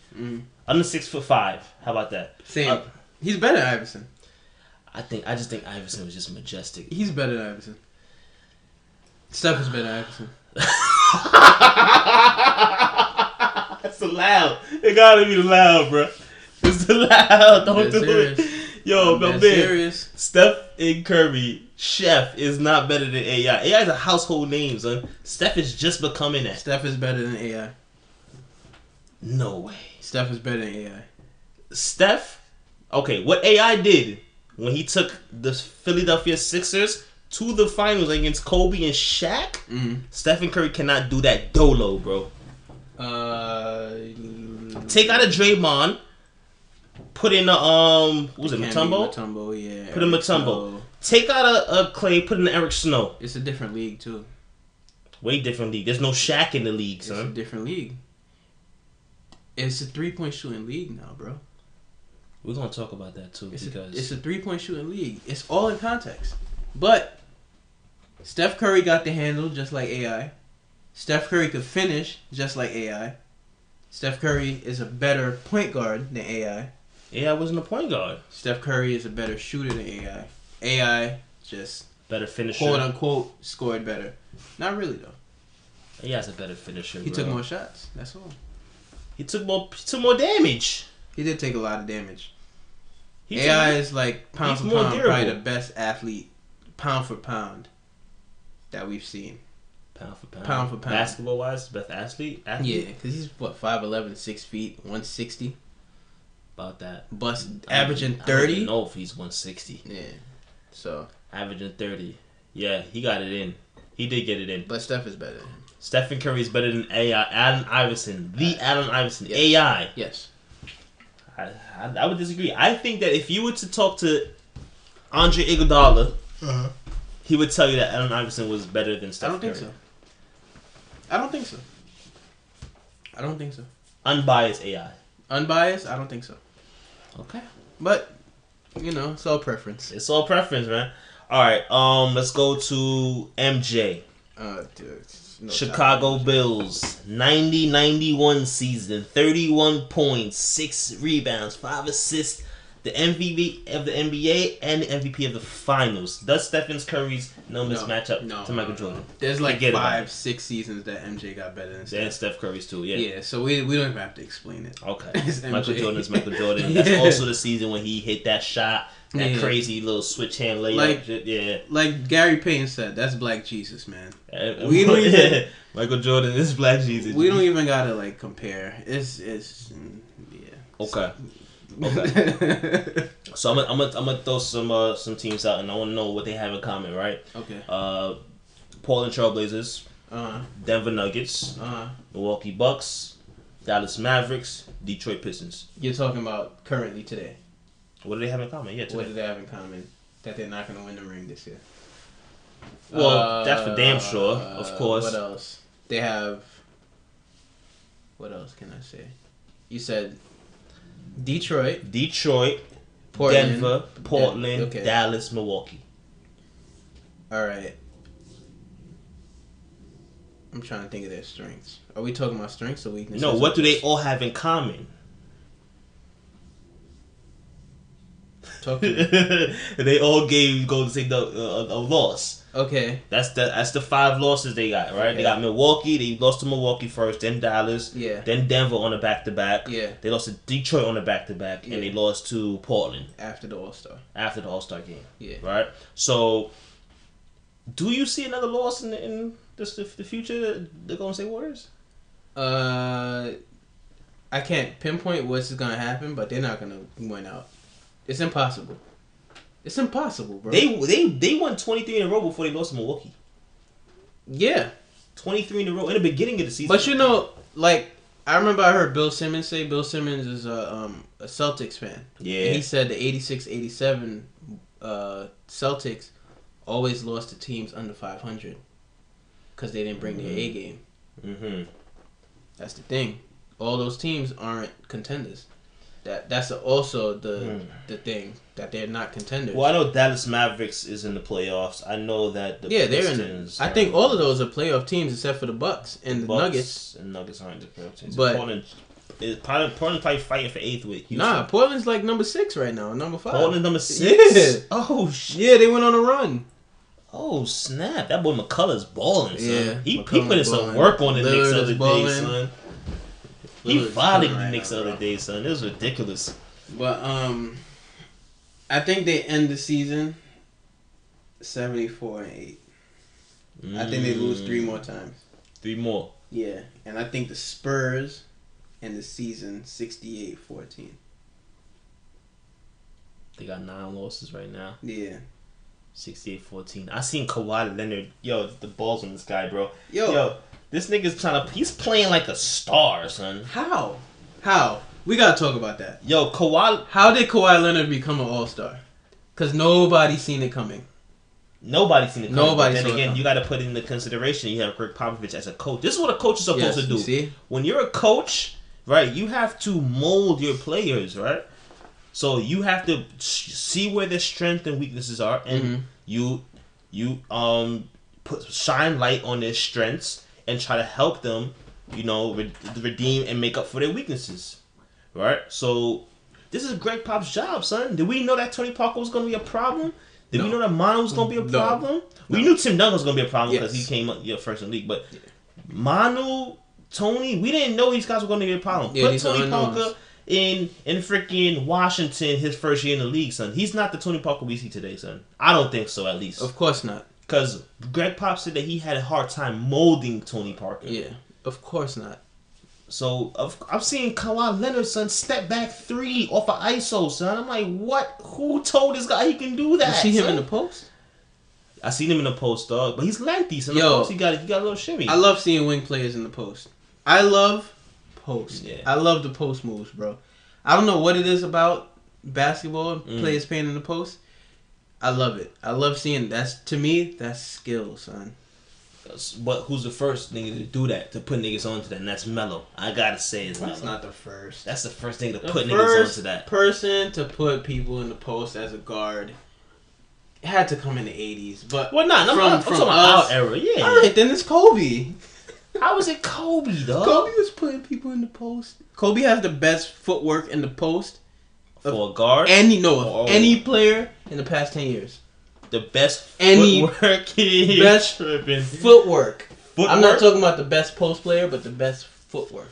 under 6'5". How about that? Same. He's better than Iverson. I just think Iverson was just majestic. He's better than Iverson. Steph is better than Iverson. That's so loud. It gotta be loud, bro. It's loud. Don't do it. Yo, man. Serious. Steph and Curry, Chef is not better than AI. AI is a household name, son. Steph is just becoming that. Steph is better than AI. No way. Steph is better than AI. Steph, okay, what AI did when he took the Philadelphia Sixers to the finals against Kobe and Shaq, Stephen Curry cannot do that dolo, bro. Take out a Draymond, put in a what was it, Mutombo? Mutombo, yeah. Put in Mutombo. Take out a Clay, put in Eric Snow. It's a different league too. Way different league. There's no Shaq in the league, son. It's a different league. It's a 3-point shooting league now, bro. We're gonna talk about that too, because it's a 3-point shooting league. It's all in context. But Steph Curry got the handle just like AI. Steph Curry could finish just like AI. Steph Curry is a better point guard than AI. AI wasn't a point guard. Steph Curry is a better shooter than AI. AI just better finisher, quote unquote, scored better. Not really though. AI's a better finisher. He took more shots. That's all. He took more damage. He did take a lot of damage. AI is like pound for pound, probably the best athlete, pound for pound, that we've seen. Pound for pound. Pound for pound. Basketball wise, best athlete? Yeah, because he's 5'11", 6 feet, 160. About that. Averaging 30. I don't even know if he's 160. Yeah. So. Averaging 30. Yeah, he got it in. He did get it in. But Steph is better than him. Stephen Curry is better than AI. Allen Iverson. Allen Iverson. Yes. AI. Yes. I would disagree. I think that if you were to talk to Andre Iguodala, he would tell you that Allen Iverson was better than Steph Curry. I don't think so. Unbiased AI. Unbiased? I don't think so. Okay. But, it's all preference. It's all preference, man. All right. Let's go to MJ. Dude. No Chicago Bulls, 90-91 season, 31 points, 6 rebounds, 5 assists, the MVP of the NBA and the MVP of the Finals. Does Stephen Curry's numbers match up to Michael Jordan? There's like 5-6 seasons that MJ got better than Steph. And Steph Curry's too, yeah. Yeah, so we don't even have to explain it. Okay. Michael Jordan is Michael Jordan. That's also the season when he hit that shot. That crazy little switch hand layup, Like Gary Payton said, that's Black Jesus, man. We don't even Michael Jordan is Black Jesus. We don't even gotta compare. It's okay. So I'm gonna throw some teams out, and I want to know what they have in common, right? Okay. Portland Trailblazers, Denver Nuggets, Milwaukee Bucks, Dallas Mavericks, Detroit Pistons. You're talking about currently today. What do they have in common? Yeah, today. What do they have in common? That they're not going to win the ring this year. Well, that's for damn sure, of course. What else? They have... What else can I say? You said Detroit, Portland, Denver, Portland, Dallas, Milwaukee. All right. I'm trying to think of their strengths. Are we talking about strengths or weaknesses? No, what do they all have in common? Talk to me. They all gave Golden State a loss. Okay. That's the 5 losses they got, right? Okay. They got Milwaukee. They lost to Milwaukee first, then Dallas. Yeah. Then Denver on a back-to-back. Yeah. They lost to Detroit on a back-to-back, and they lost to Portland. After the All-Star. After the All-Star game. Yeah. Right? So, do you see another loss in the future, the Golden State Warriors? I can't pinpoint what's going to happen, but they're not going to win out. It's impossible. It's impossible, bro. They won 23 in a row before they lost to Milwaukee. Yeah. 23 in a row in the beginning of the season. But I remember I heard Bill Simmons say Bill Simmons is a Celtics fan. Yeah. And he said the 86-87 Celtics always lost to teams under 500 because they didn't bring their A game. Mm-hmm. That's the thing. All those teams aren't contenders. That's also the thing that they're not contenders. Well, I know Dallas Mavericks is in the playoffs. I know that the Pistons I think all of those are playoff teams except for the Bucks and the Nuggets. And Nuggets aren't the playoff teams. But Portland's probably fighting for 8th with Houston. Nah, Portland's like number 6 right now. Number 5. Portland number 6. Yeah. Oh shit. Yeah, they went on a run. Oh snap! That boy McCullough's balling, son. Yeah, he put in some work on the Knicks the other day, son. He violated the Knicks the other day, son. It was ridiculous. But I think they end the season 74-8. I think they lose 3 more times. 3 more. Yeah, and I think the Spurs end the season 68-14. They got 9 losses right now. Yeah. 68-14. I seen Kawhi Leonard. Yo, the balls on this guy, bro. Yo. This nigga's he's playing like a star, son. How? We gotta talk about that. Yo, Kawhi. How did Kawhi Leonard become an all-star? Because nobody seen it coming. Nobody's seen it coming. Nobody. But then again, you got to put into consideration you have Greg Popovich as a coach. This is what a coach is supposed to do. You see? When you're a coach, right, you have to mold your players, right? So you have to see where their strengths and weaknesses are, and you shine light on their strengths and try to help them, redeem and make up for their weaknesses, right? So this is Greg Pop's job, son. Did we know that Tony Parker was going to be a problem? Did we know that Manu was going to be a problem? We knew Tim Duncan was going to be a problem because he came up first in the league, but Manu, Tony, we didn't know these guys were going to be a problem. Yeah, Put Tony Parker in freaking Washington his first year in the league, son. He's not the Tony Parker we see today, son. I don't think so, at least. Of course not. Because Greg Pop said that he had a hard time molding Tony Parker. Yeah, of course not. So I've seen Kawhi Leonard, son, step back 3 off of ISO, son. I'm like, what? Who told this guy he can do that? You see him in the post? I seen him in the post, dog. But he's lengthy, so in the post, he got a little shimmy. I love seeing wing players in the post. I love post. Yeah. I love the post moves, bro. I don't know what it is about basketball, players playing in the post. I love it. I love seeing to me, that's skill, son. But who's the first nigga to do that? To put niggas onto that? And that's Melo. I gotta say it's Melo. That's not the first. That's the first thing to put niggas onto that. Person to put people in the post as a guard. It had to come in the 80s, but I'm talking about our era. Yeah. All right, then it's Kobe. How was it Kobe, though? Kobe was putting people in the post. Kobe has the best footwork in the post for a guard. Any player in the past 10 years. The best footwork. Footwork. I'm not talking about the best post player, but the best footwork.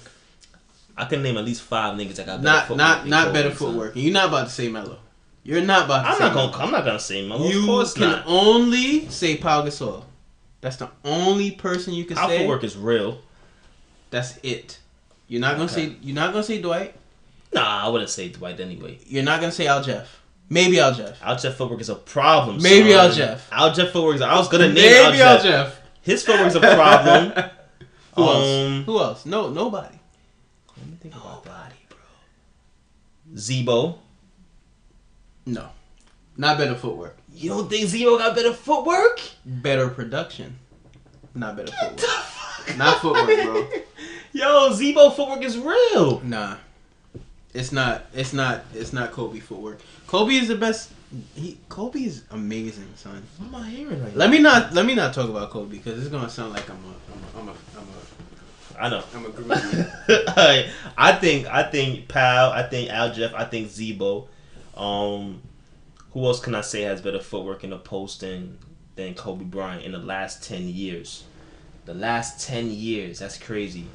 I can name at least 5 niggas that got better footwork. Not better footwork. You're not about to say Melo. You're not about to say Melo. I'm not gonna say Melo. You can only say Pau Gasol. That's the only person you can say. Our footwork is real. That's it. You're not gonna say Dwight. Nah, I wouldn't say Dwight anyway. You're not gonna say Al Jeff. Maybe Al Jeff. Al Jeff footwork is a problem. Maybe Al Jeff. Al Jeff footwork is. I was gonna name Al Jeff. His footwork is a problem. Who else? No, nobody. Let me think about that, bro. Zebo. No, not better footwork. You don't think Zebo got better footwork? Better production. Not better footwork. Not footwork, bro. Yo, Zebo footwork is real. Nah. It's not Kobe footwork. Kobe is the best. Kobe is amazing, son. What am I hearing right now? Let me not talk about Kobe because it's gonna sound like I know. I'm a groupie. I think Pal. I think Al Jeff. I think Zebo. Who else can I say has better footwork in the post than Kobe Bryant in the last 10 years? The last 10 years. That's crazy.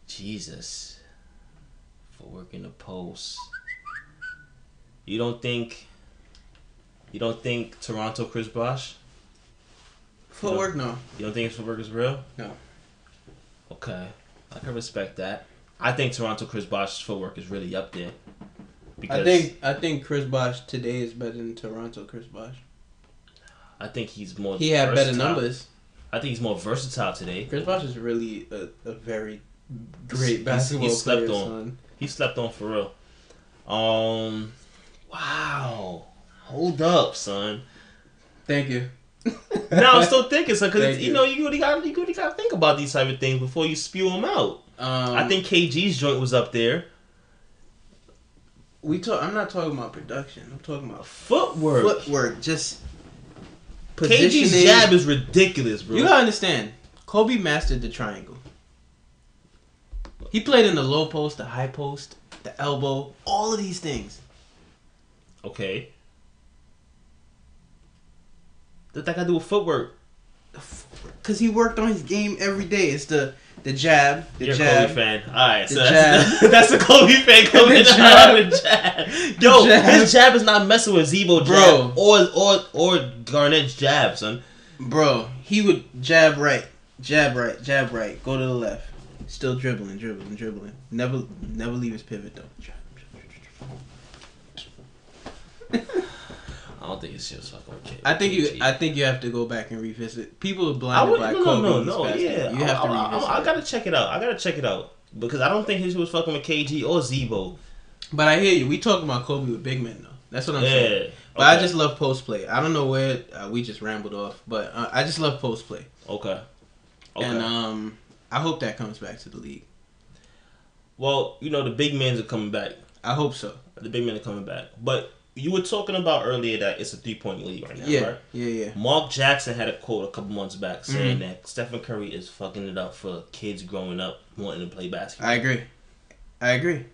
Jesus. Footwork in the post. You don't think Toronto Chris Bosh? Footwork, no. You don't think his footwork is real? No. Okay. I can respect that. I think Toronto Chris Bosh's footwork is really up there. Because I think Chris Bosh today is better than Toronto Chris Bosh. I think he's more He had better numbers. I think he's more versatile today. Chris Bosh is really a very great basketball player, son. He slept on for real. Wow. Hold up, son. Thank you. Now I'm still thinking, son, because you really gotta think about these type of things before you spew them out. I think KG's joint was up there. I'm not talking about production. I'm talking about footwork. Just positioning. KG's jab is ridiculous, bro. You gotta understand. Kobe mastered the triangle. He played in the low post, the high post, the elbow, all of these things. Okay. What that got to do with footwork? Because he worked on his game every day. It's the jab. You're a Kobe fan. Alright, so that's the Kobe fan coming in the jab. Yo, his jab is not messing with Zebo jab or Garnett's jab, son. Bro, he would jab right, go to the left. Still dribbling. Never leave his pivot, though. I don't think it's just fucking okay. I think you have to go back and revisit. People are blinded by Kobe. No. Yeah, you have to revisit. I gotta check it out. Because I don't think he was fucking with KG or Zebo. But I hear you. We talking about Kobe with big men though. That's what I'm saying. But I just love post play. I don't know where we just rambled off, but I just love post play. Okay. And I hope that comes back to the league. Well, the big men are coming back. I hope so. The big men are coming back, but. You were talking about earlier that it's a 3-point league right now, right? Yeah. Mark Jackson had a quote a couple months back saying that Stephen Curry is fucking it up for kids growing up wanting to play basketball. I agree.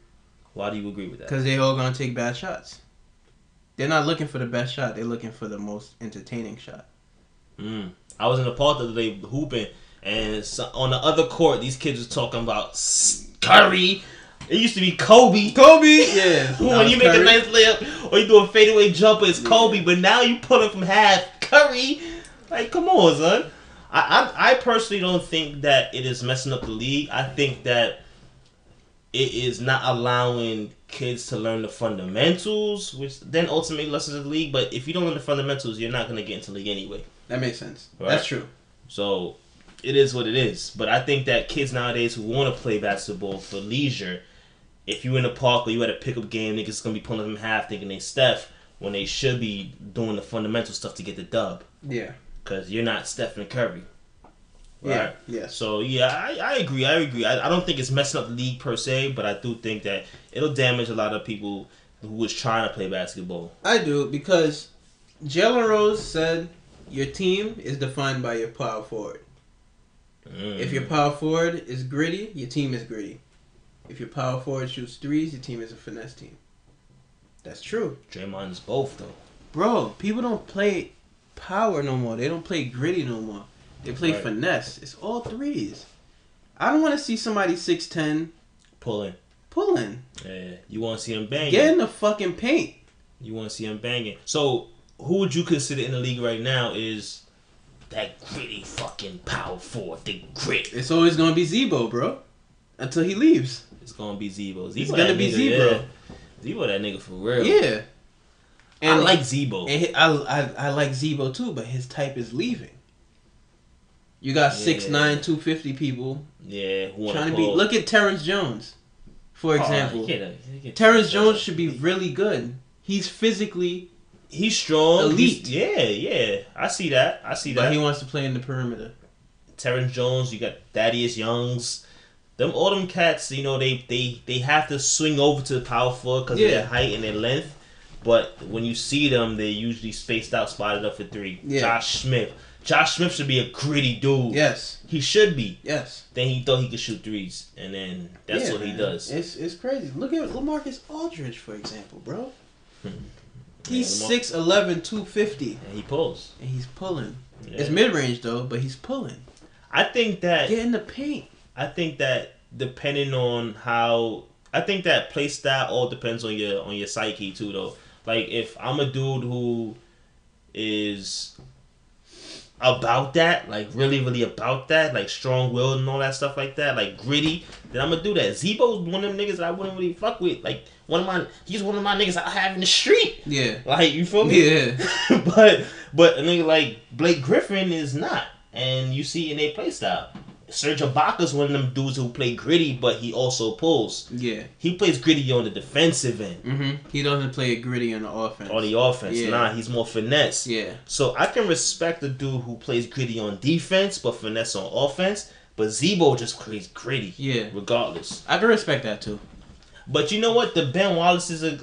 Why do you agree with that? Because they all going to take bad shots. They're not looking for the best shot. They're looking for the most entertaining shot. I was in the park the other day hooping, and on the other court, these kids were talking about Curry. It used to be Kobe, yeah. When you make a nice layup or you do a fadeaway jumper, it's Kobe. But now you pull it from half, Curry. Like, come on, son. I personally don't think that it is messing up the league. I think that it is not allowing kids to learn the fundamentals, which then ultimately lessens the league. But if you don't learn the fundamentals, you're not going to get into the league anyway. That makes sense. Right? That's true. So it is what it is. But I think that kids nowadays who want to play basketball for leisure, if you in the park or you at a pickup game, niggas gonna be pulling them half thinking they Steph, when they should be doing the fundamental stuff to get the dub. Yeah. Because you're not Stephen Curry. Right? Yeah. So, yeah, I agree. I don't think it's messing up the league per se, but I do think that it'll damage a lot of people who was trying to play basketball. I do, because Jalen Rose said your team is defined by your power forward. If your power forward is gritty, your team is gritty. If your power forward shoots threes, your team is a finesse team. That's true. Draymond is both, though. Bro, people don't play power no more. They don't play gritty no more. They play finesse. It's all threes. I don't want to see somebody 6'10" pulling. Yeah, you want to see him banging. Get in the fucking paint. You want to see him banging. So, who would you consider in the league right now is that gritty fucking power forward? The grit. It's always going to be Zebo, bro. Until he leaves. It's going to be Zebo. It's going to be Zebo. Yeah. Zebo that nigga for real. Yeah. And I like Zebo. And I like Zebo too, but his type is leaving. You got 6'9", 250 people. Yeah, who trying to be. Look at Terrence Jones, for example. Terrence Jones should be really good. He's physically. He's strong. Elite. Yeah. I see that. But he wants to play in the perimeter. Terrence Jones, you got Thaddeus Youngs. All them cats, they have to swing over to the power forward because of their height and their length. But when you see them, they're usually spaced out, spotted up for three. Yeah. Josh Smith should be a gritty dude. Yes. He should be. Yes. Then he thought he could shoot threes, and then that's what he does. It's crazy. Look at LaMarcus Aldridge, for example, bro. He's 6'11", 250. And he pulls. And he's pulling. Yeah. It's mid-range, though, but he's pulling. I think that... Get in the paint. I think that depending on how... I think that play style all depends on your psyche, too, though. Like, if I'm a dude who is about that, like, really, really about that, like, strong-willed and all that stuff like that, like, gritty, then I'm gonna do that. Zebo's one of them niggas that I wouldn't really fuck with. Like, he's one of my niggas I have in the street. Yeah. Like, you feel me? Yeah. but a nigga like Blake Griffin is not. And you see in their play style. Serge Ibaka's one of them dudes who play gritty, but he also pulls. Yeah. He plays gritty on the defensive end. Mm-hmm. He doesn't play gritty on the offense. On the offense. Yeah. Nah, he's more finesse. Yeah. So I can respect the dude who plays gritty on defense, but finesse on offense. But Zebo just plays gritty. Yeah. Regardless. I can respect that too. But you know what? The Ben Wallaces are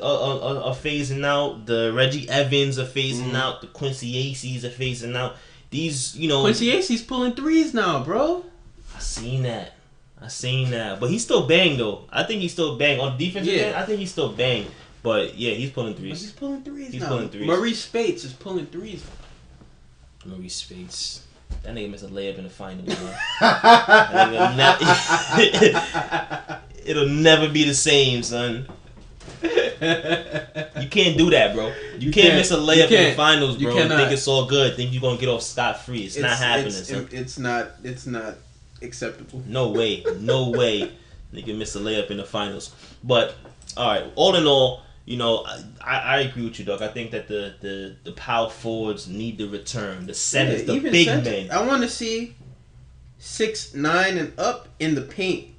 phasing out. The Reggie Evans are phasing out. The Quincy Aces are phasing out. These, Quincy Aces pulling threes now, bro. I seen that. But he's still bang, though. I think he's still bang. On defensive end, I think he's still bang. But, yeah, he's pulling threes. But he's pulling threes now. Pulling threes. Maurice Spates is pulling threes. Maurice Spates. That nigga missed a layup in the finals, man. It'll never be the same, son. You can't do that, bro. You can't miss a layup in the finals, bro. You think it's all good. Think you're gonna get off scot-free. It's not happening, son. It's not acceptable. No way. Nigga missed a layup in the finals. But alright, all in all, I agree with you, dog. I think that the power forwards need to return. The centers, the big men. I want to see 6'9" and up in the paint.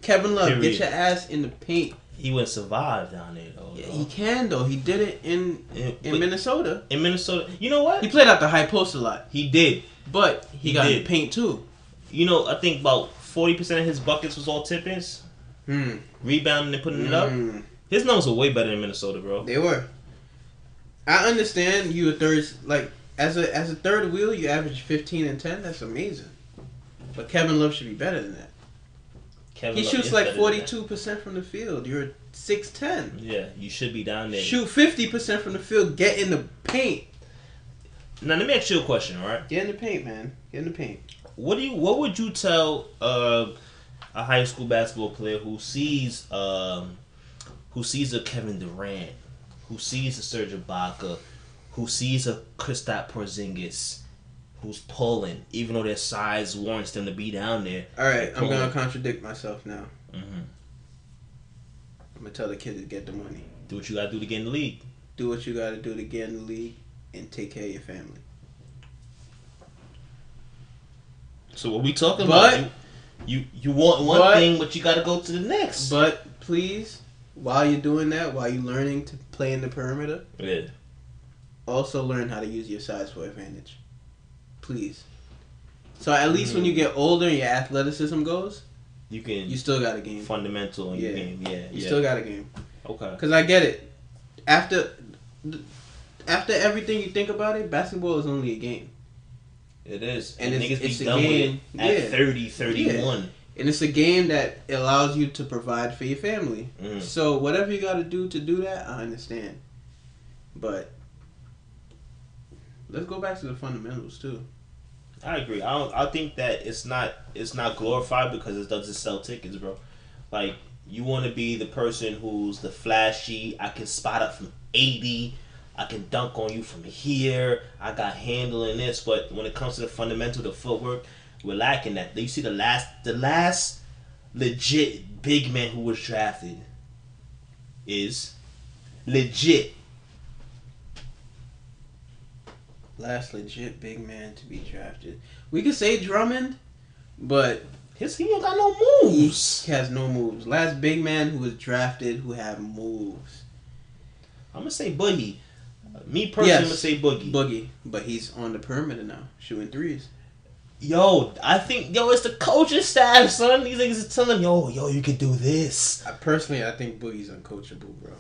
Kevin Love, get your ass in the paint. He wouldn't survive down there, though. Yeah, he can, though. He did it in Minnesota. In Minnesota. You know what? He played out the high post a lot. He did. But he got in the paint, too. I think about 40% of his buckets was all tip-ins. Rebounding and putting it up. His numbers were way better in Minnesota, bro. They were. I understand you a third, like, as a third wheel, you average 15 and 10. That's amazing. But Kevin Love should be better than that. He shoots like 42% from the field. You're 6'10". Yeah, you should be down there. Shoot 50% from the field. Get in the paint. Now let me ask you a question, all right? Get in the paint, man. Get in the paint. What would you tell a high school basketball player who sees a Kevin Durant, who sees a Serge Ibaka, who sees a Kristaps Porzingis, who's pulling, even though their size warrants them to be down there? All right, I'm going to contradict myself now. Mm-hmm. I'm going to tell the kid to get the money. Do what you got to do to get in the league. Do what you got to do to get in the league and take care of your family. So what we talking about? You want one thing, but you got to go to the next. But please, while you're doing that, while you're learning to play in the perimeter, also learn how to use your size for advantage. Please. So at least when you get older and your athleticism goes, you still got a game. Fundamental in your game, You still got a game. Okay. Because I get it. After everything you think about it, basketball is only a game. It is. And niggas it's be a done game with it at 30, 31. Yeah. And it's a game that allows you to provide for your family. Mm. So whatever you got to do that, I understand. But let's go back to the fundamentals too. I agree. I think that it's not glorified because it doesn't sell tickets, bro. Like, you want to be the person who's the flashy. I can spot up from 80. I can dunk on you from here. I got handling this. But when it comes to the fundamental, the footwork, we're lacking that. You see the last legit big man who was drafted is legit. Last legit big man to be drafted. We could say Drummond, but he ain't got no moves. He has no moves. Last big man who was drafted who had moves. I'm gonna say Boogie. Me personally, I'm gonna say Boogie. Boogie, but he's on the perimeter now, shooting threes. Yo, I think it's the coaching staff, son. These niggas are telling him, yo, you can do this. I think Boogie's uncoachable, bro.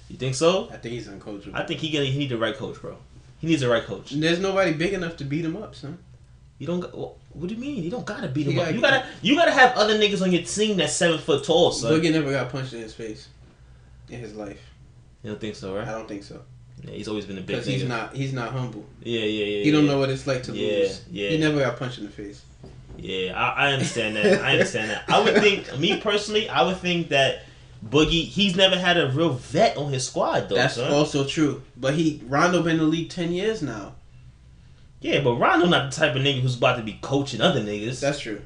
You think so? I think he's uncoachable. I think he need the right coach, bro. He needs the right coach. There's nobody big enough to beat him up, son. You don't. What do you mean? You don't gotta beat him up. You gotta have other niggas on your team that's 7 foot tall, son. Boogie never got punched in his face in his life. You don't think so, right? I don't think so. Yeah, he's always been a big nigga. Because he's not humble. Yeah. He don't know what it's like to lose. Yeah. He never got punched in the face. Yeah, I understand that. I would think, me personally, I would think that Boogie, he's never had a real vet on his squad, though. That's also true. But Rondo been in the league 10 years now. Yeah, but Rondo not the type of nigga who's about to be coaching other niggas. That's true.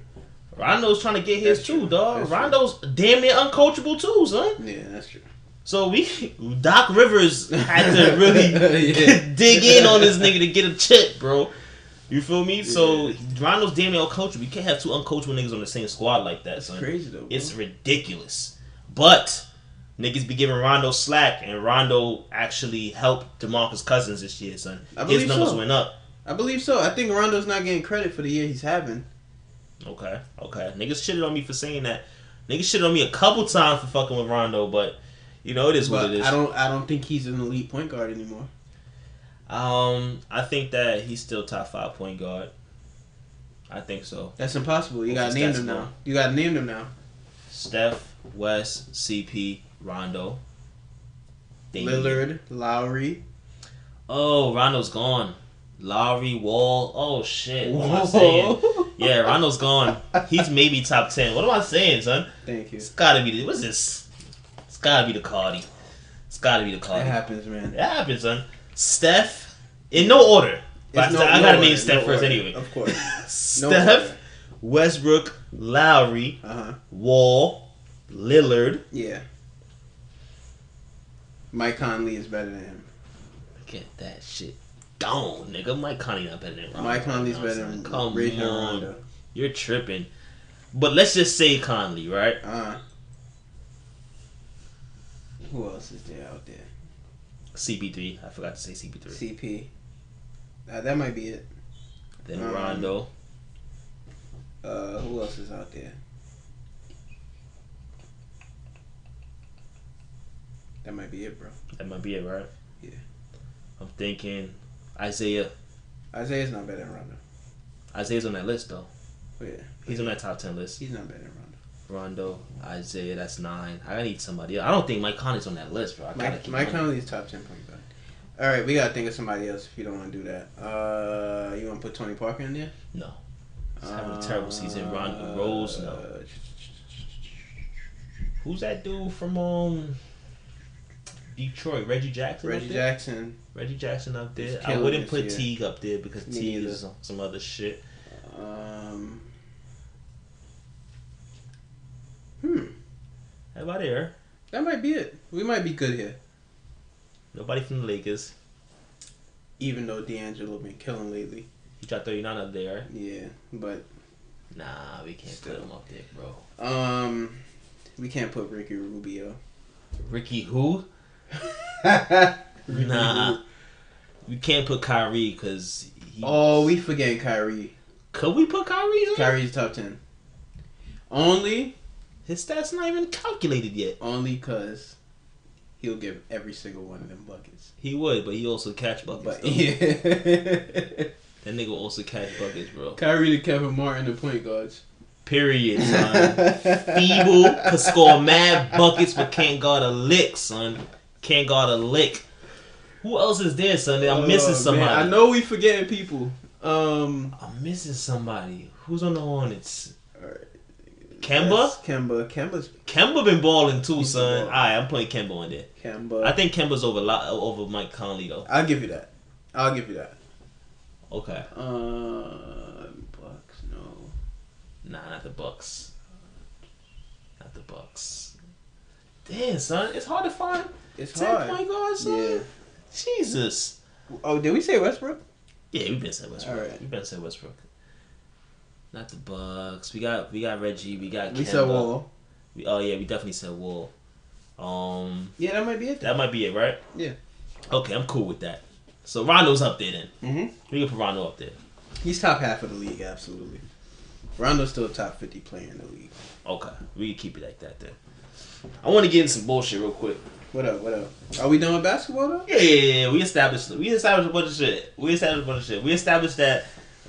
Rondo's trying to get his too, dog. Rondo's damn near uncoachable too, son. Yeah, that's true. So Doc Rivers had to really dig in on this nigga to get a chip, bro. You feel me? Yeah. So Rondo's damn near uncoachable. You can't have two uncoachable niggas on the same squad like that, son. That's crazy though, bro. It's ridiculous. But niggas be giving Rondo slack, and Rondo actually helped DeMarcus Cousins this year, son. His numbers went up. I believe so. I think Rondo's not getting credit for the year he's having. Okay. Niggas shitted on me for saying that. Niggas shitted on me a couple times for fucking with Rondo, but it is what it is. I don't think he's an elite point guard anymore. I think that he's still top 5 point guard. I think so. That's impossible. You gotta name them now. Steph, West, CP, Rondo, Lillard, Lowry. Oh, Rondo's gone. Lowry, Wall. Oh shit. What am I saying? Yeah, Rondo's gone. He's maybe top 10. What am I saying, son? Thank you. It's gotta be what's this? It's gotta be the Cardi. It happens, man. It happens, son. Steph, in no order. But I gotta name Steph first anyway. Of course. Steph, Westbrook, Lowry, Wall, Lillard. Yeah. Mike Conley is better than him. Get that shit gone, nigga. Mike Conley not better than Rondo. Mike Conley's better than Rondo. You're tripping. But let's just say Conley, right? Who else is there out there? CP3. I forgot to say CP3. CP. That might be it. Then Rondo. Who else is out there? That might be it, bro. That might be it, right? Yeah. I'm thinking Isaiah. Isaiah's not better than Rondo. Isaiah's on that list, though. Oh, yeah. He's on that top 10 list. He's not better than Rondo, Isaiah, that's 9. I need somebody else. I don't think Mike Conley's on that list, bro. Mike Conley's top 10 point guard. All right, we gotta think of somebody else if you don't want to do that. You want to put Tony Parker in there? No. He's having a terrible season. Rose, no. Who's that dude from Detroit? Reggie Jackson. Reggie Jackson up there. I wouldn't put Teague up there because Teague is some other shit. Everybody here. That might be it. We might be good here. Nobody from the Lakers. Even though D'Angelo been killing lately. He dropped 39 up there, right? Yeah, but nah, we can't put him up there, bro. We can't put Ricky Rubio. Ricky who? Ricky nah. We can't put Kyrie because. We forgetting Kyrie. Could we put Kyrie? Kyrie's top 10. Only. His stats not even calculated yet. Only because he'll give every single one of them buckets. He would, but he also catch buckets. But, yeah. That nigga also catch buckets, bro. Kyrie to Kevin Martin, the point guards. Period, son. Feeble, could score mad buckets, but can't guard a lick, son. Can't guard a lick. Who else is there, son? I'm missing somebody. Man, I know we forgetting people. I'm missing somebody. Who's on the Hornets? Alright. Kemba? Kemba been balling too, son. Alright, I'm putting Kemba on there. Kemba. I think Kemba's over Mike Conley, though. I'll give you that. Okay. Bucks, no. Nah, not the Bucks. Damn, son. It's hard to find. It's 10 hard. point guards, son. Yeah. Jesus. Oh, did we say Westbrook? Yeah, we've been saying Westbrook. All right. We've been saying Westbrook. Not the Bucks. We got Reggie. We got. We Kemba. said Wall. We definitely said Wall. Yeah, that might be it. That might be it, right? Yeah. Okay, I'm cool with that. So Rondo's up there then. Mm-hmm. We can put Rondo up there. He's top half of the league, absolutely. Rondo's still a top 50 player in the league. Okay, we can keep it like that then. I want to get into some bullshit real quick. What up? Are we done with basketball though? Yeah. We established a bunch of shit. We established that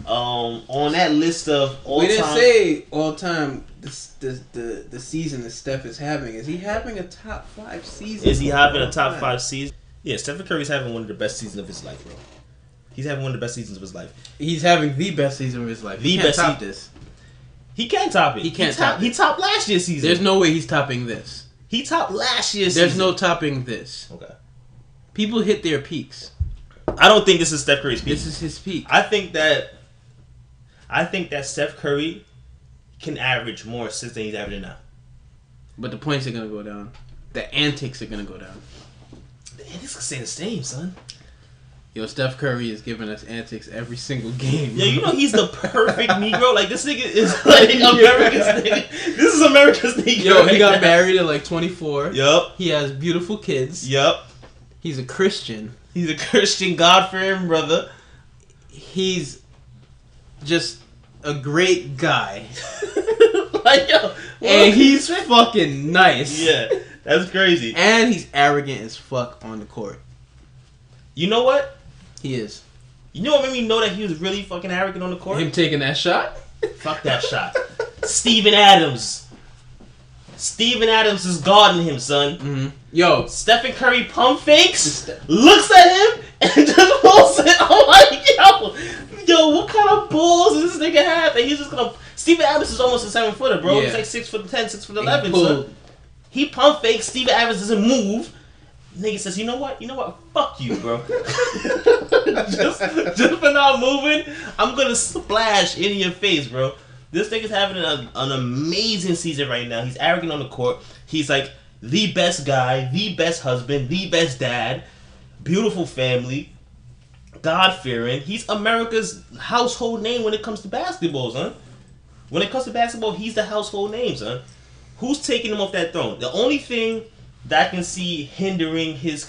on that list of all time. We didn't say all time. The season that Steph is having. Is he having a top 5 season? Is he having a top 5 season? Yeah, Stephen Curry's having one of the best seasons of his life, bro. He's having one of the best seasons of his life. He's having the best season of his life. He can't top this. He can't top it. He can't top it. He topped last year's season. There's no way he's topping this. He topped last year's There's season. no topping this. Okay. People hit their peaks. I don't think this is Steph Curry's peak. This is his peak. I think that Steph Curry can average more assists than he's averaging now. But the points are going to go down. The antics are going to go down. The antics can stay the same, son. Yo, Steph Curry is giving us antics every single game. Yeah, you know he's the perfect Negro. Like, this nigga is like America's nigga. This is America's Negro. Yo, he got married at like 24. Yup. He has beautiful kids. Yup. He's a Christian. He's a Christian, God-fearing brother. He's just a great guy. Like, yo. And he's fucking nice. Yeah, that's crazy. And he's arrogant as fuck on the court. You know what? He is. You know what made me know that he was really fucking arrogant on the court? Him taking that shot? Fuck that shot. Steven Adams. Steven Adams is guarding him, son. Mm-hmm. Yo. Stephen Curry pump fakes, looks at him, and just pulls it. I'm like, yo, what kind of balls does this nigga have? And he's just gonna... Steven Adams is almost a 7-footer, bro. Yeah. He's like 6'10", 6'11", son. He pump fakes, Steven Adams doesn't move. Nigga says, you know what? Fuck you, bro. just for not moving, I'm gonna splash in your face, bro. This nigga's having an amazing season right now. He's arrogant on the court. He's like the best guy, the best husband, the best dad, beautiful family, God-fearing. He's America's household name when it comes to basketball, son. When it comes to basketball, he's the household name, son. Who's taking him off that throne? The only thing that I can see hindering his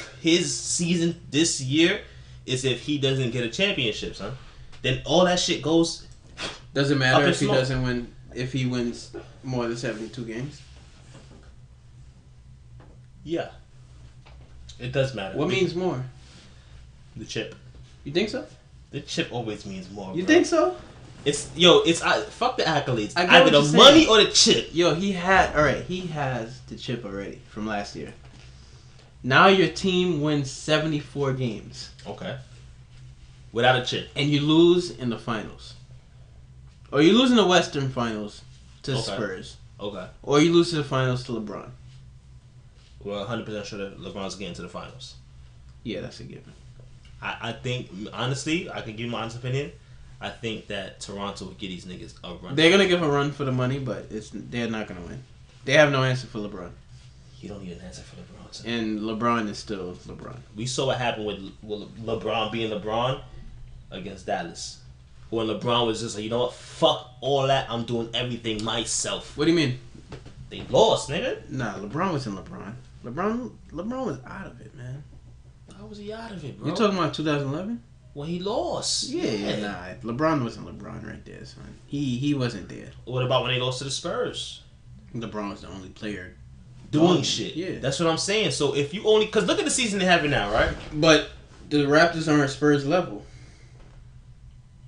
season this year is if he doesn't get a championship, son. Then all that shit goes. Doesn't matter if he doesn't win. If he wins more than 72 games. Yeah, it does matter. What means more? The chip. You think so? The chip always means more. You think so? It's fuck the accolades. Either the money or the chip. Yo, he has the chip already from last year. Now your team wins 74 games. Okay. Without a chip. And you lose in the finals. Or you lose in the Western Finals to the Spurs. Okay. Or you lose to the finals to LeBron. Well, 100% sure that LeBron's getting to the finals. Yeah, that's a given. I think, honestly, I can give you my honest opinion. I think that Toronto would get these niggas a run. They're gonna give a run for the money, but they're not gonna win. They have no answer for LeBron. You don't need an answer for LeBron. So. And LeBron is still LeBron. We saw what happened with LeBron being LeBron against Dallas. When LeBron was just like, you know what? Fuck all that. I'm doing everything myself. What do you mean? They lost, nigga. Nah, LeBron wasn't LeBron. LeBron was out of it, man. How was he out of it, bro? You talking about 2011? When he lost. Yeah, nah. LeBron wasn't LeBron right there, son. He wasn't there. What about when they lost to the Spurs? LeBron was the only player doing shit. Yeah. That's what I'm saying. So if you only... Because look at the season they have now, right? But the Raptors aren't Spurs level.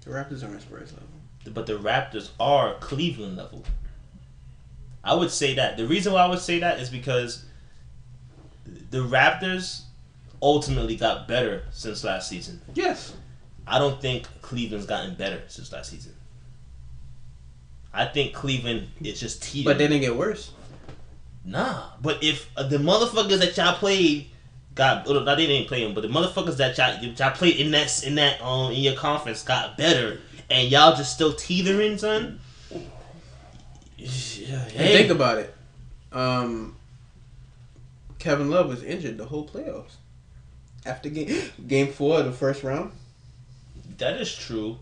The Raptors aren't Spurs level. But the Raptors are Cleveland level. I would say that. The reason why I would say that is because the Raptors ultimately got better since last season. Yes. I don't think Cleveland's gotten better since last season. I think Cleveland is just teetering. But they didn't get worse. Nah. But if the motherfuckers that y'all played got... No, they didn't play them, but the motherfuckers that y'all played in your conference got better, and y'all just still teetering, son... Yeah, hey. Think about it. Kevin Love was injured the whole playoffs. After game 4 of the first round. That is true.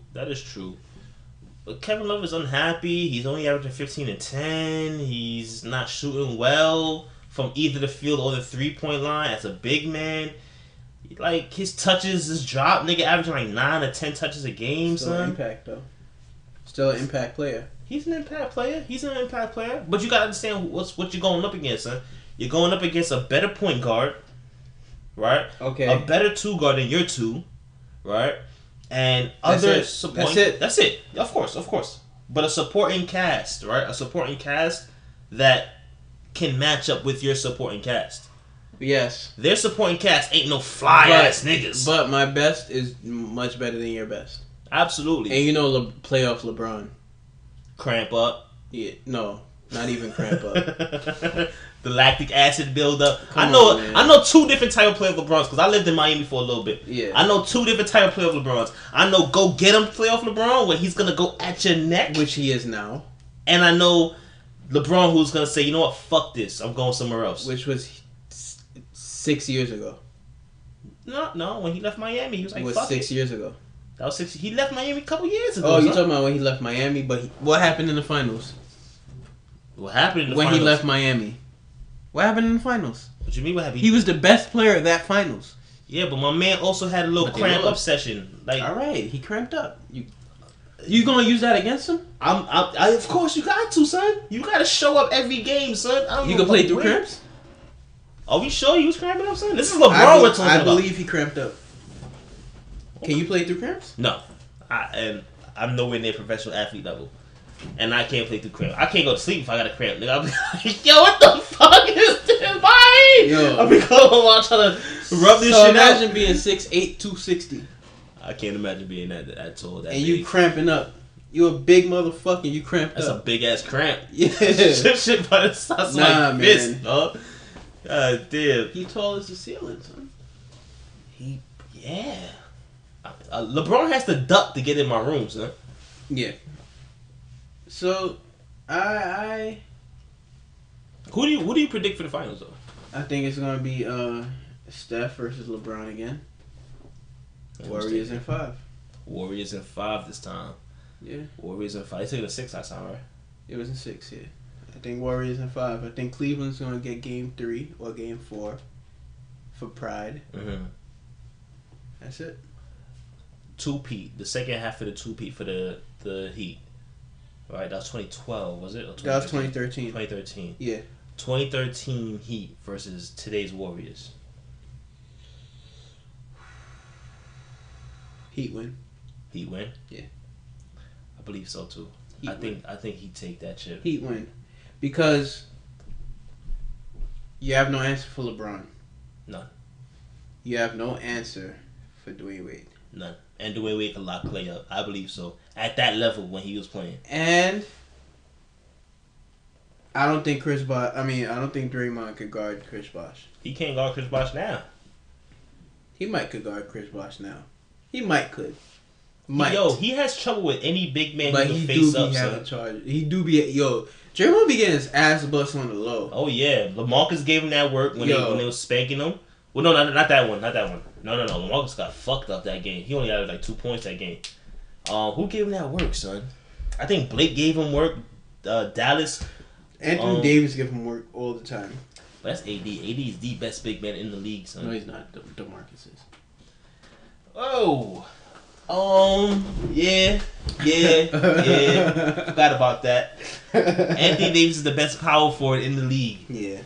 But Kevin Love is unhappy. He's only averaging 15 and 10. He's not shooting well from either the field or the 3-point line as a big man. Like, his touches is dropped. Nigga averaging like 9 or 10 touches a game, Still son. Impact, though. Still an impact player. He's an impact player. But you gotta understand what you're going up against, son. You're going up against a better point guard, right? Okay. A better 2 guard than your 2, right? And other supporting... That's it. Of course. But a supporting cast, right? A supporting cast that can match up with your supporting cast. Yes. Their supporting cast ain't no fly-ass niggas. But my best is much better than your best. Absolutely. And you know playoff LeBron. Cramp up. Yeah, no. Not even cramp up. The lactic acid buildup. I know 2 different type of playoff LeBrons because I lived in Miami for a little bit. Yeah. I know 2 different type of playoff LeBrons. I know go get him playoff LeBron where he's gonna go at your neck, which he is now. And I know LeBron who's gonna say, you know what, fuck this, I'm going somewhere else. Which was 6 years ago. No, when he left Miami, he was like, fuck it. Was 6 years ago. That was 6. He left Miami a couple years ago. Oh, you talking about when he left Miami? But what happened in the finals? What happened in the finals? When he left Miami. What happened in the finals? What you mean what happened? He was the best player of that finals. Yeah, but my man also had a little cramp up session. Like, all right, he cramped up. You gonna use that against him? I of course you got to, son. You gotta show up every game, son. You can play through cramps? Are we sure he was cramping up, son? This is LeBron we're talking about. I believe he cramped up. Can you play through cramps? No, I'm nowhere near professional athlete level, and I can't play through cramp. I can't go to sleep if I got a cramp. Nigga, I'll be like, yo, what the fuck is this, boy? Yo, I'll be going while trying to rub this shit out. Imagine being 6'8", 260. I can't imagine being that tall. That and big. You cramping up. You a big motherfucker. You cramped That's up. That's a big ass cramp. Yeah. shit, but it's not like this, dog. God damn. He tall as the ceiling, son. Yeah. LeBron has to duck to get in my room, son. Yeah. So, I Who do you predict for the finals, though? I think it's gonna be Steph versus LeBron again. Warriors in 5. Warriors in 5 this time. Yeah. Warriors in 5. They took it to 6 last time, right? It was in 6, yeah. I think Warriors in 5. I think Cleveland's gonna get game 3 or game 4 for pride. Mm-hmm. That's it. 2-peat. The second half of the 2-peat for the Heat. Right, that was 2012, was it? Or that was 2013. 2013. Yeah. 2013 Heat versus today's Warriors. Heat win. Heat win? Yeah. I believe so too. Heat I think he'd take that chip. Heat win. Because you have no answer for LeBron. None. You have no answer for Dwayne Wade. None. And Dwayne Wade can lock Clay up. I believe so. At that level when he was playing. And I don't think Draymond could guard Chris Bosh. He can't guard Chris Bosh now. He might could guard Chris Bosh now. He might could. He has trouble with any big man but who he face do up. Be having charge. He do be Draymond be getting his ass bust on the low. Oh yeah, LaMarcus gave him that work when they was spanking him. Well, no, not that one. No. LaMarcus got fucked up that game. He only had like 2 points that game. Who gave him that work, son? I think Blake gave him work. Dallas. Anthony Davis give him work all the time. But that's AD. AD is the best big man in the league, son. No, he's not. DeMarcus is. Oh. Yeah. Forgot about that. Anthony Davis is the best power forward in the league. Yeah.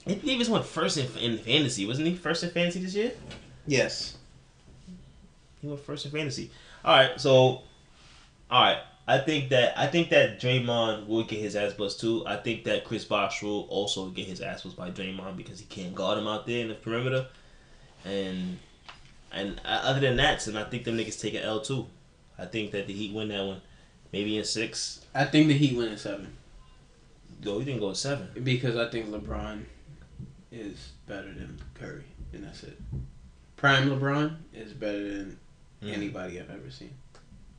Anthony Davis went first in fantasy, wasn't he? First in fantasy this year? Yes. He went first in fantasy. Alright. I think that Draymond will get his ass bust too. I think that Chris Bosh will also get his ass bust by Draymond because he can't guard him out there in the perimeter. And other than that, I think them niggas take an L too. I think that the Heat win that one, maybe in 6. I think the Heat win in 7. Yo, you didn't go in 7 because I think LeBron is better than Curry, and that's it. Prime LeBron is better than anybody I've ever seen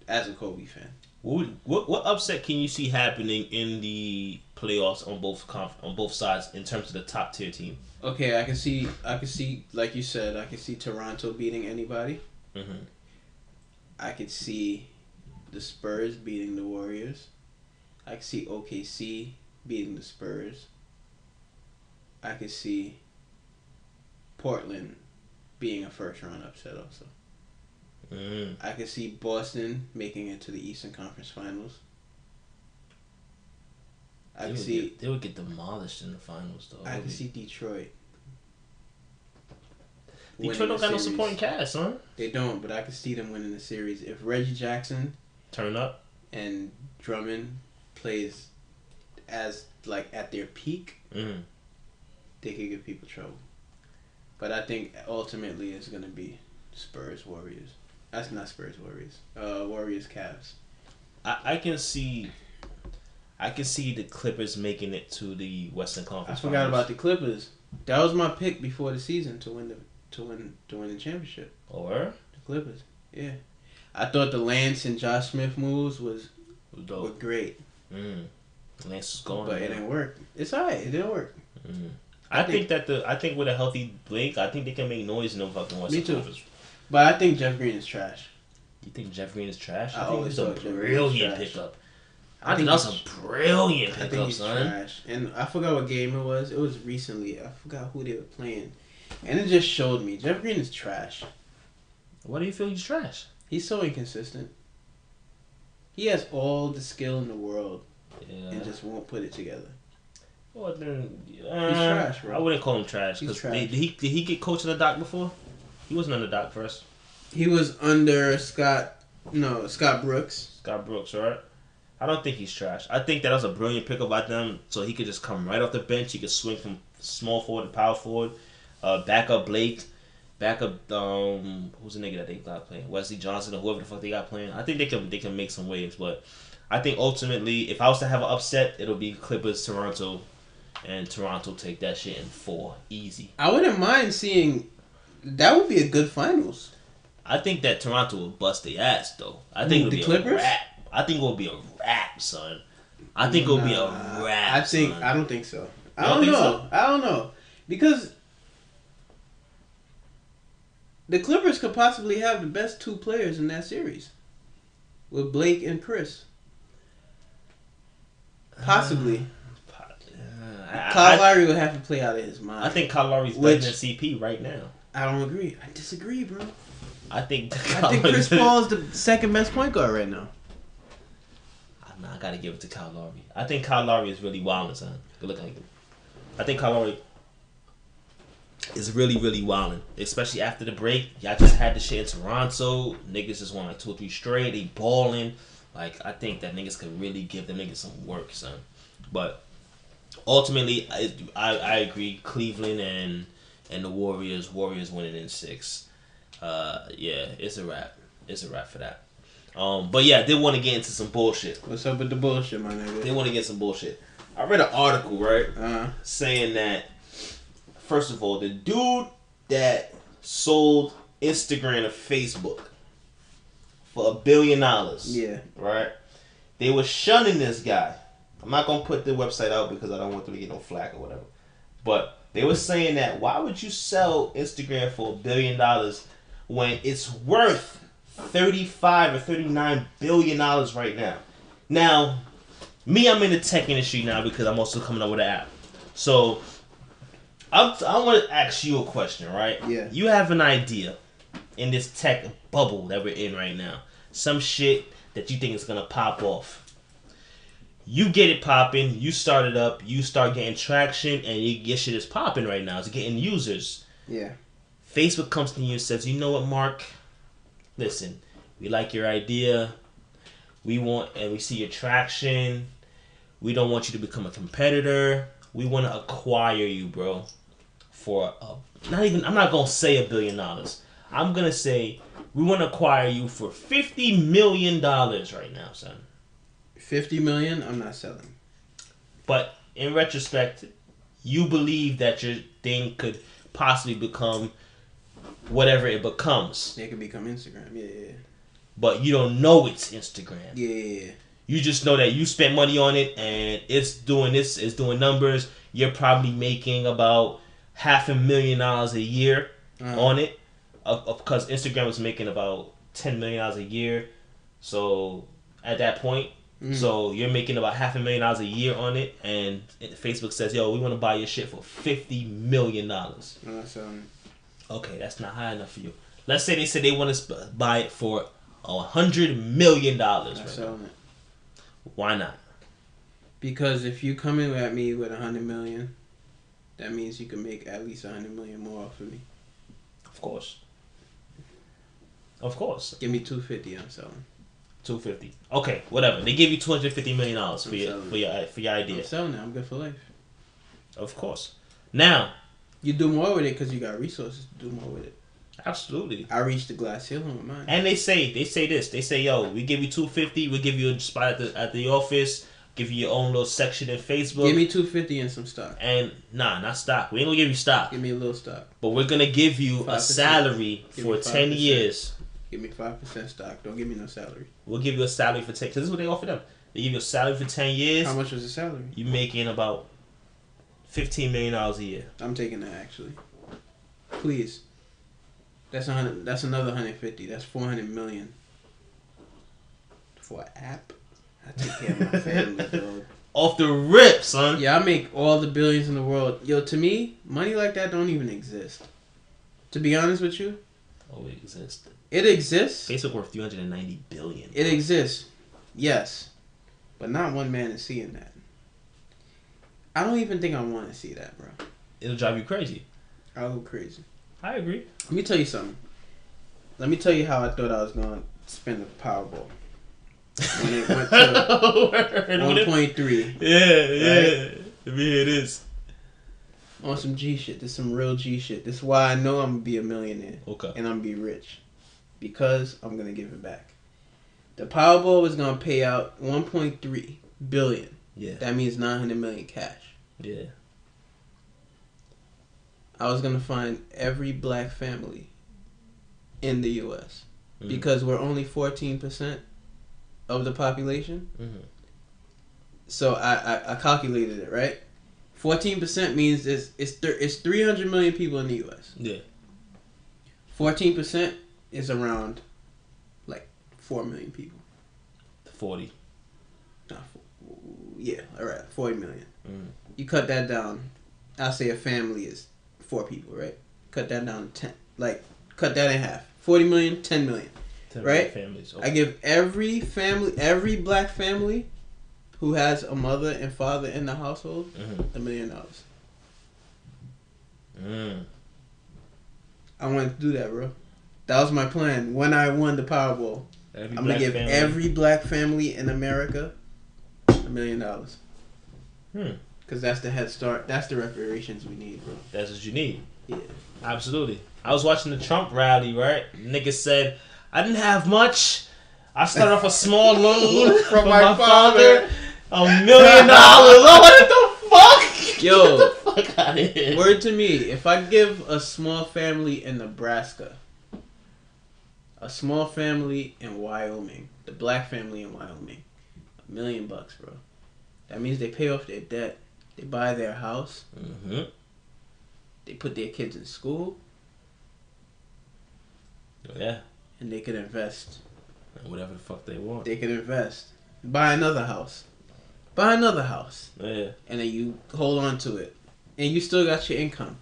as a Kobe fan. What upset can you see happening in the playoffs on both sides in terms of the top tier team? Okay, I can see like you said, I can see Toronto beating anybody. Mm-hmm. I could see the Spurs beating the Warriors. I could see OKC beating the Spurs. I could see Portland being a first round upset also. I could see Boston making it to the Eastern Conference Finals. They would get demolished in the finals though. I could see Detroit. Detroit don't got no supporting cast, huh? They don't, but I could see them winning the series if Reggie Jackson turn up and Drummond plays as like at their peak. They could give people trouble. But I think ultimately it's gonna be Spurs Warriors. That's not Spurs Warriors. Warriors Cavs. I can see the Clippers making it to the Western Conference. I forgot about the Clippers. That was my pick before the season to win the championship. Or the Clippers. Yeah. I thought the Lance and Josh Smith moves were great. Lance is going, but it didn't work. It's alright. It didn't work. I think with a healthy Blake, I think they can make noise in the fucking Western Conference. But I think Jeff Green is trash. You think Jeff Green is trash? I think it's a brilliant pickup. I think that's a brilliant pickup, I think he's son. Trash. And I forgot what game it was. It was recently. I forgot who they were playing. And it just showed me. Jeff Green is trash. Why do you feel he's trash? He's so inconsistent. He has all the skill in the world. Yeah. And just won't put it together. Well, then, he's trash, bro. I wouldn't call him trash. Did he get coached in the dock before? He wasn't on the dock first. He was under Scott Brooks. Scott Brooks, right? I don't think he's trash. I think that was a brilliant pickup by them. So he could just come right off the bench. He could swing from small forward to power forward. Back up Blake. Back up who's the nigga that they got playing? Wesley Johnson or whoever the fuck they got playing. I think they can make some waves, but I think ultimately if I was to have an upset, it'll be Clippers Toronto, and Toronto take that shit in 4 easy. I wouldn't mind seeing. That would be a good finals. I think that Toronto will bust their ass though. I think it'll be Clippers? A wrap. I think it will be a wrap, son. I think it'll be a wrap. I don't think so. I don't know. Because the Clippers could possibly have the best 2 players in that series. With Blake and Chris. Possibly. Kyle Lowry would have to play out of his mind. I think Kyle Lowry's better than CP right now. I don't agree. I disagree, bro. I think Chris Paul is the second best point guard right now. I gotta give it to Kyle Lowry. I think Kyle Lowry is really wilding, son. Good looking. I think Kyle Lowry is really, really wilding. Especially after the break. Y'all just had the shit in Toronto. Niggas just won like 2 or 3 straight. They balling. Like, I think that niggas could really give them niggas some work, son. But ultimately, I agree. Cleveland and the Warriors winning in 6. Yeah, it's a wrap. It's a wrap for that. But yeah, they want to get into some bullshit. What's up with the bullshit, my nigga? They want to get some bullshit. I read an article, right? Saying that, first of all, the dude that sold Instagram to Facebook for $1 billion. Yeah. Right? They were shunning this guy. I'm not going to put the website out because I don't want them to get no flack or whatever. But they were saying that, why would you sell Instagram for $1 billion when it's worth $35 or $39 billion right now? Now, me, I'm in the tech industry now because I'm also coming up with an app. So, I want to ask you a question, right? Yeah. You have an idea in this tech bubble that we're in right now. Some shit that you think is gonna pop off. You get it popping, you start it up, you start getting traction, and your shit is popping right now. It's getting users. Yeah. Facebook comes to you and says, you know what, Mark? Listen, we like your idea. We see your traction. We don't want you to become a competitor. We want to acquire you, bro. For I'm not gonna say $1 billion. I'm gonna say we want to acquire you for $50 million right now, son. 50 million, I'm not selling. But in retrospect, you believe that your thing could possibly become whatever it becomes. It could become Instagram, yeah. But you don't know it's Instagram. Yeah. You just know that you spent money on it and it's doing this, it's doing numbers. You're probably making about $500,000 a year on it. Because Instagram was making about $10 million a year. So at that point, so you're making about $500,000 a year on it, and Facebook says, "Yo, we want to buy your shit for $50 million." Okay, that's not high enough for you. Let's say they said they want to buy it for $100 million. Selling it. Why not? Because if you come in at me with $100 million, that means you can make at least $100 million more off of me. Of course. Of course. Give me $250. I'm selling. $250. Okay, whatever. They give you $250 million for your idea. I'm selling it. I'm good for life. Of course. Now, you do more with it because you got resources to do more with it. Absolutely. I reached the glass ceiling with mine. And they say this. They say, yo, we give you $250. We give you a spot at the office. Give you your own little section in Facebook. Give me $250 and some stock. And not stock. We ain't gonna give you stock. Give me a little stock. But we're gonna give you 5%. A salary for 10 years. Give me 5% stock. Don't give me no salary. We'll give you a salary for 10. Cause this is what they offer them. They give you a salary for 10 years. How much was the salary? You making about $15 million a year. I'm taking that actually. Please. That's $100. That's another $150. That's $400 million. For an app. I take care of my family, bro. Off the rip, son. Yeah, I make all the billions in the world. Yo, to me, money like that don't even exist. To be honest with you. Oh, it exists. It exists. Facebook worth $390 billion. It exists. Yes. But not one man is seeing that. I don't even think I want to see that, bro. It'll drive you crazy. I'll go crazy. I agree. Let me tell you something. Let me tell you how I thought I was going to spend the Powerball. When it went to 1.3. Yeah. Let me hear this. On some G shit. This is some real G shit. This is why I know I'm going to be a millionaire. Okay. And I'm going to be rich. Because I'm going to give it back. The Powerball was going to pay out $1.3 billion. Yeah. That means $900 million cash. Yeah. I was going to find every black family in the U.S. Because we're only 14% of the population. Mm-hmm. So I calculated it, right? 14% means it's 300 million people in the U.S. Yeah. 14% is around like 4 million people. 40. Yeah, all right, 40 million. Mm. You cut that down. I'll say a family is 4 people, right? Cut that down to 10. Like, cut that in half. 40 million, 10 million. 10 right? Families. Okay. I give every family, every black family who has a mother and father in the household, $1 million. I wanted to do that, bro. That was my plan. When I won the Powerball, I'm going to give every black family in America $1 million. Because that's the head start. That's the reparations we need, bro. That's what you need. Yeah. Absolutely. I was watching the Trump rally, right? Nigga said, I didn't have much. I started off a small loan from my father. $1 million. Oh, what the fuck? Yo, get the fuck out of here. Word to me, if I give a small family in Nebraska, a small family in Wyoming, the black family in Wyoming, $1 million, bro. That means they pay off their debt. They buy their house. Mm-hmm. They put their kids in school. Yeah. And they can invest. Whatever the fuck they want. They can invest. Buy another house. Buy another house. Yeah. And then you hold on to it. and you still got your income.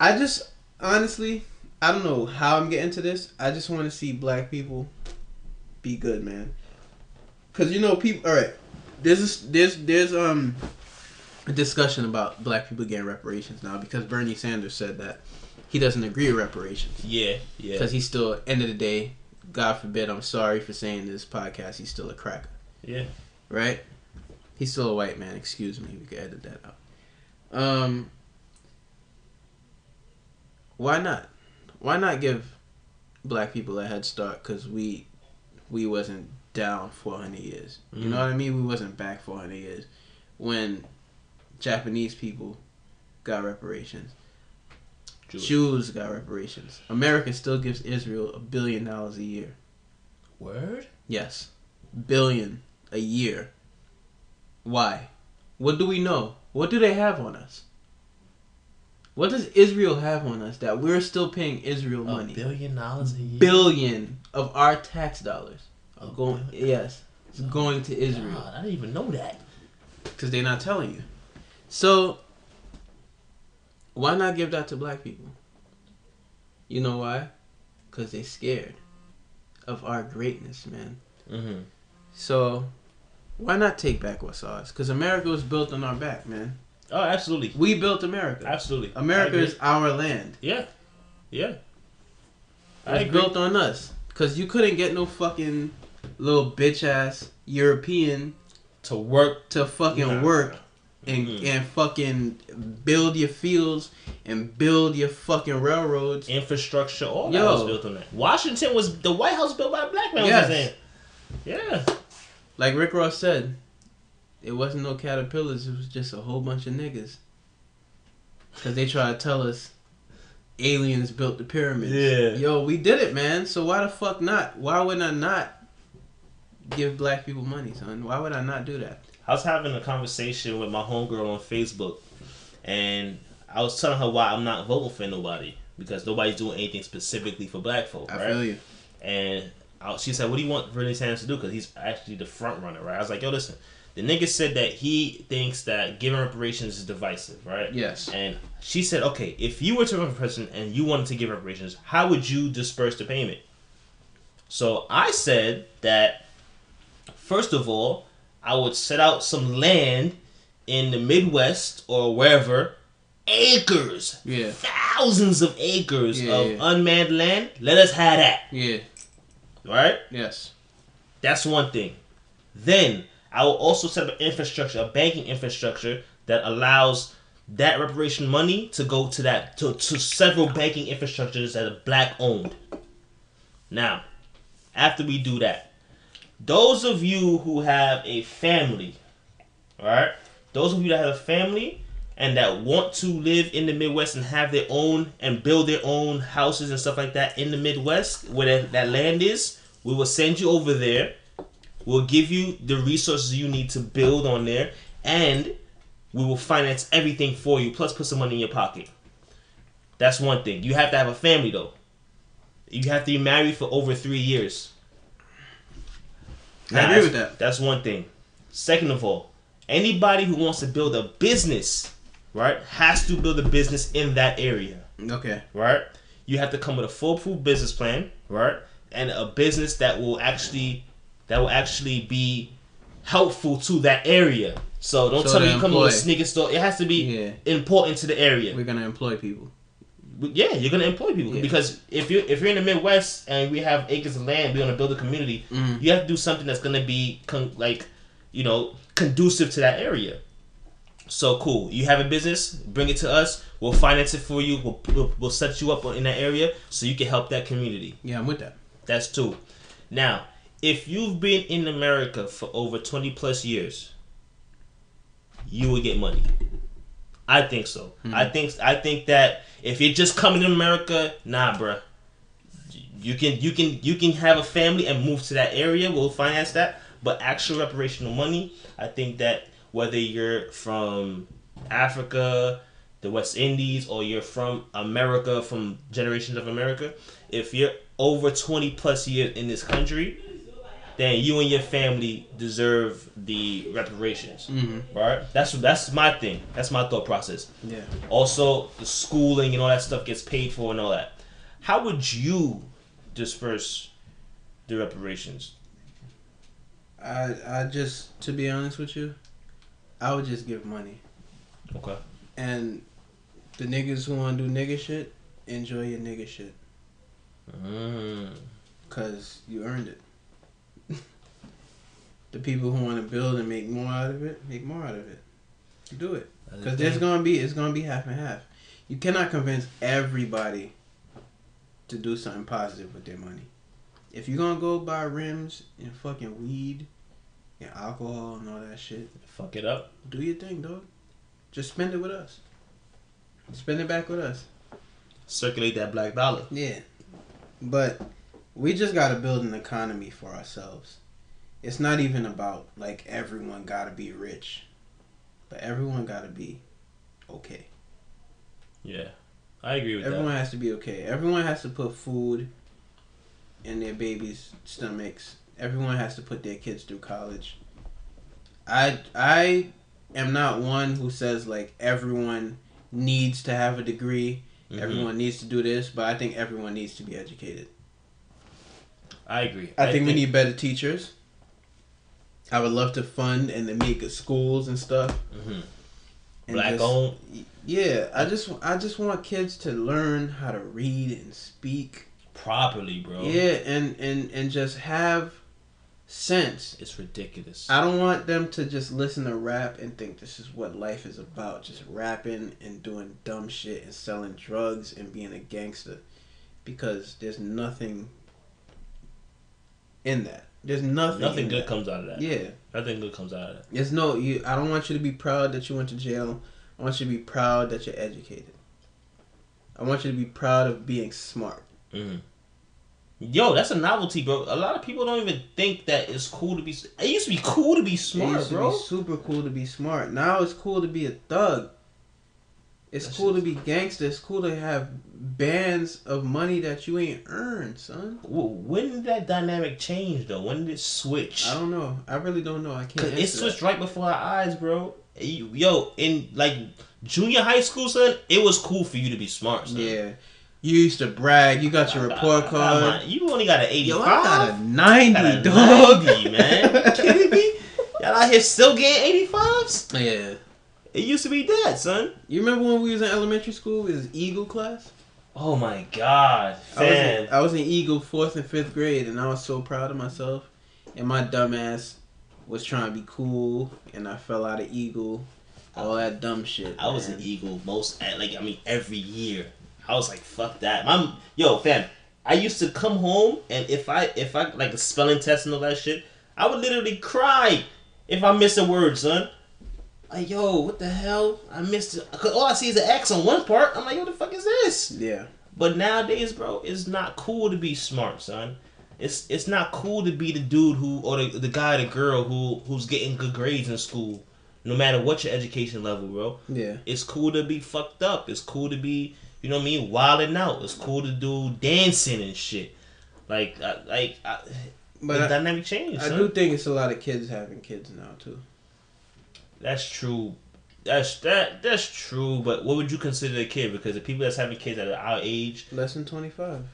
I just honestly, I don't know how I'm getting to this. I just want to see black people be good, man. Cause people. All right, there's a discussion about black people getting reparations now because Bernie Sanders said that he doesn't agree with reparations. Yeah. Because he's still, end of the day, God forbid, I'm sorry for saying this podcast, he's still a cracker. Yeah. Right? He's still a white man. Excuse me. We can edit that out. Why not? Why not give black people a head start? Because we wasn't down 400 years. You know what I mean? We wasn't back 400 years when Japanese people got reparations. Jews got reparations. America still gives Israel $1 billion a year. Word? Yes. $1 billion a year. Why? What do we know? What do they have on us? What does Israel have on us that we're still paying Israel money? $1 billion a year? Billion of our tax dollars. Yes. It's going to Israel. God, I didn't even know that. Because they're not telling you. So, why not give that to black people? You know why? Because they're scared of our greatness, man. Mm-hmm. So, why not take back what's ours? Because America was built on our back, man. Oh, absolutely. We built America. Absolutely. America is our land. Yeah. It's built on us. Because you couldn't get no fucking little bitch-ass European to work. To fucking work. And fucking build your fields and build your fucking railroads. Infrastructure, all that was built on that. Washington was the White House built by a black man. Yes. Yeah. Like Rick Ross said, it wasn't no caterpillars, it was just a whole bunch of niggas. Because they try to tell us aliens built the pyramids. Yeah. Yo, we did it, man. So why the fuck not? Why would I not give black people money, son? Why would I not do that? I was having a conversation with my homegirl on Facebook, and I was telling her why I'm not voting for nobody, because nobody's doing anything specifically for black folk, right? I feel you. And she said, what do you want Bernie Sanders to do? Because he's actually the front runner, right? I was like, yo, listen, the nigga said that he thinks that giving reparations is divisive, right? Yes. And she said, okay, if you were to run for president and you wanted to give reparations, how would you disperse the payment? So I said that, first of all, I would set out some land in the Midwest or wherever, acres, thousands of acres of unmanned land. Let us have that. Yeah. Right? Yes. That's one thing. Then I will also set up an infrastructure, a banking infrastructure that allows that reparation money to go to that to several banking infrastructures that are black owned. Now, after we do that, those of you who have a family, right? Those of you that have a family and that want to live in the Midwest and have their own and build their own houses and stuff like that in the Midwest, where that land is, we will send you over there. We'll give you the resources you need to build on there, and we will finance everything for you, plus put some money in your pocket. That's one thing. You have to have a family, though. You have to be married for over 3 years. I agree with that. That's one thing. Second of all, anybody who wants to build a business, right, has to build a business in that area. Okay. Right? You have to come with a foolproof business plan, right? And a business that will actually be helpful to that area. So don't tell me you come with a sneaker store. It has to be important to the area. We're gonna employ people. Yeah, you're gonna employ people because if you're in the Midwest and we have acres of land, we're gonna build a community. Mm-hmm. You have to do something that's gonna be conducive to that area. So cool. You have a business, bring it to us. We'll finance it for you. We'll set you up in that area so you can help that community. Yeah, I'm with that. That's two. Now, if you've been in America for over 20 plus years, you will get money. I think so. Mm-hmm. I think that if you're just coming to America, nah, bruh. You can have a family and move to that area. We'll finance that. But actual reparational money, I think that whether you're from Africa, the West Indies, or you're from America, from generations of America, if you're over 20 plus years in this country, then you and your family deserve the reparations. Mm-hmm. Right? That's my thing. That's my thought process. Yeah. Also, the schooling and all that stuff gets paid for and all that. How would you disperse the reparations? I just, to be honest with you, I would just give money. Okay. And the niggas who want to do nigga shit, enjoy your nigga shit. Because you earned it. The people who want to build and make more out of it, make more out of it. Do it. Because it's gonna be half and half. You cannot convince everybody to do something positive with their money. If you're gonna go buy rims and fucking weed and alcohol and all that shit, fuck it up. Do your thing, dog. Just spend it with us. Spend it back with us. Circulate that black dollar. Yeah. But we just gotta build an economy for ourselves. It's not even about like everyone gotta be rich, but everyone gotta be okay. Yeah, I agree with everyone has to be okay. Everyone has to put food in their babies' stomachs. Everyone has to put their kids through college. I am not one who says like everyone needs to have a degree. Mm-hmm. Everyone needs to do this, but I think everyone needs to be educated. I agree. I think we need better teachers. I would love to fund and to make schools and stuff. Mm-hmm. Black owned. Yeah, I just want kids to learn how to read and speak properly, bro. Yeah, and just have sense. It's ridiculous. I don't want them to just listen to rap and think this is what life is about. Just rapping and doing dumb shit and selling drugs and being a gangster, because there's nothing in that. There's nothing. Nothing good comes out of that. Yeah. Nothing good comes out of that. There's no. I don't want you to be proud that you went to jail. I want you to be proud that you're educated. I want you to be proud of being smart. Mm-hmm. Yo, that's a novelty, bro. A lot of people don't even think that it's cool to be. It used to be cool to be smart, it used bro. To be super cool to be smart. Now it's cool to be a thug. It's cool to be gangster. It's cool to have bands of money that you ain't earned, son. When did that dynamic change, though? When did it switch? I don't know. I really don't know. I can't. It switched right before our eyes, bro. Yo, in like junior high school, son, it was cool for you to be smart, son. Yeah. You used to brag. You got your report card. You only got an 85. Yo, I got a 90, dog. 90, man. You kidding me? Y'all out here still getting 85s? Yeah. It used to be that, son. You remember when we was in elementary school? It was Eagle class. Oh my God, man. I was in Eagle 4th and 5th grade, and I was so proud of myself. And my dumb ass was trying to be cool, and I fell out of Eagle. All that dumb shit. I was in Eagle every year. I was like, fuck that. Fam, I used to come home, and if I like a spelling test and all that shit, I would literally cry if I missed a word, son. Like, yo, what the hell? I missed it. Cause all I see is an X on one part. I'm like, yo, what the fuck is this? Yeah. But nowadays, bro, it's not cool to be smart, son. It's not cool to be the dude or the guy or the girl who's getting good grades in school, no matter what your education level, bro. Yeah. It's cool to be fucked up. It's cool to be, you know what I mean, wilding out. It's cool to do dancing and shit. But the dynamic changed. I do think it's a lot of kids having kids now too. That's true. That's true. But what would you consider a kid? Because the people that's having kids at our age, less than 25,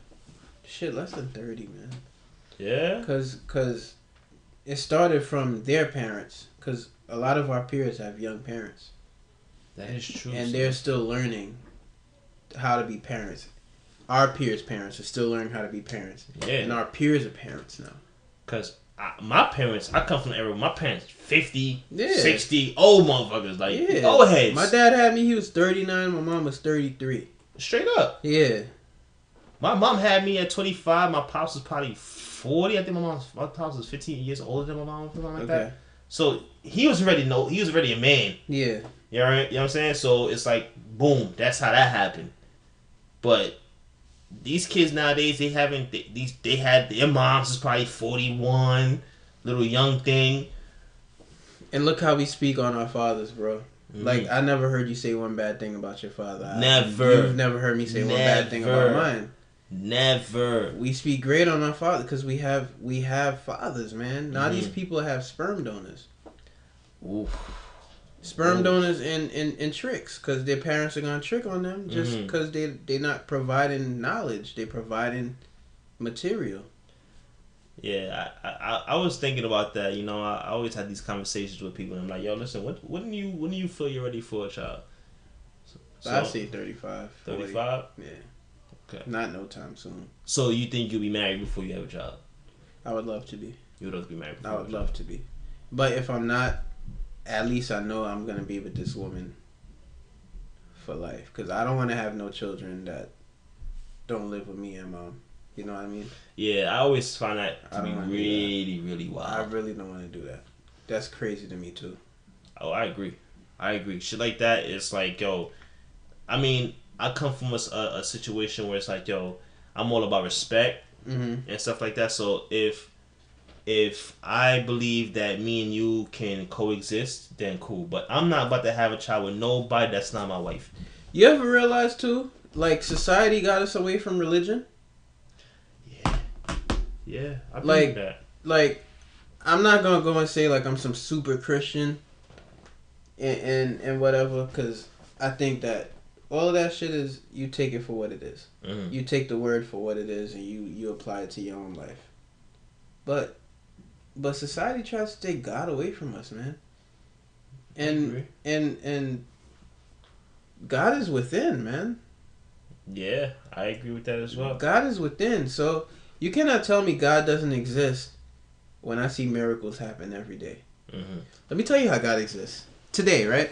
shit, less than 30, man. Yeah. Cause it started from their parents. Cause a lot of our peers have young parents. That is true. And they're still learning how to be parents. Our peers' parents are still learning how to be parents. Yeah. And our peers are parents now. Cause my parents, I come from the era where my parents 50, yeah. 60, old motherfuckers. Like, go ahead. My dad had me, he was 39, my mom was 33. Straight up. Yeah. My mom had me at 25, my pops was probably 40. I think my pops was 15 years older than my mom or something like that. So he was already a man. Yeah. You know what I'm saying? So it's like, boom, that's how that happened. But these kids nowadays, they had their moms is probably 41, little young thing. And look how we speak on our fathers, bro. Mm-hmm. Like, I never heard you say one bad thing about your father. Never. You've never heard me say one bad thing about mine. Never. We speak great on our father because we have fathers, man. Now these people have sperm donors. Oof. Sperm donors and tricks because their parents are gonna trick on them just because they're not providing knowledge. They're providing material. Yeah, I was thinking about that. You know, I always had these conversations with people, and I'm like, yo, listen, when do you feel you're ready for a child? So I say 35. 35? Yeah. Okay. Not no time soon. So you think you'll be married before you have a child? I would love to be. You would love to be married before I would love to be. But if I'm not, at least I know I'm going to be with this woman for life. Because I don't want to have no children that don't live with me and mom. You know what I mean? Yeah, I always find that to be really, really wild. I really don't want to do that. That's crazy to me, too. Oh, I agree. Shit like that is like, yo, I mean, I come from a situation where it's like, yo, I'm all about respect and stuff like that. So if I believe that me and you can coexist, then cool. But I'm not about to have a child with nobody that's not my wife. You ever realize, too, like, society got us away from religion? Yeah, I believe that. Like, I'm not gonna go and say like I'm some super Christian and whatever, because I think that all of that shit is, you take it for what it is. You take the word for what it is, and you apply it to your own life. But society tries to take God away from us, man. And God is within, man. Yeah, I agree with that as well. God is within, so you cannot tell me God doesn't exist when I see miracles happen every day. Let me tell you how God exists. Today, right?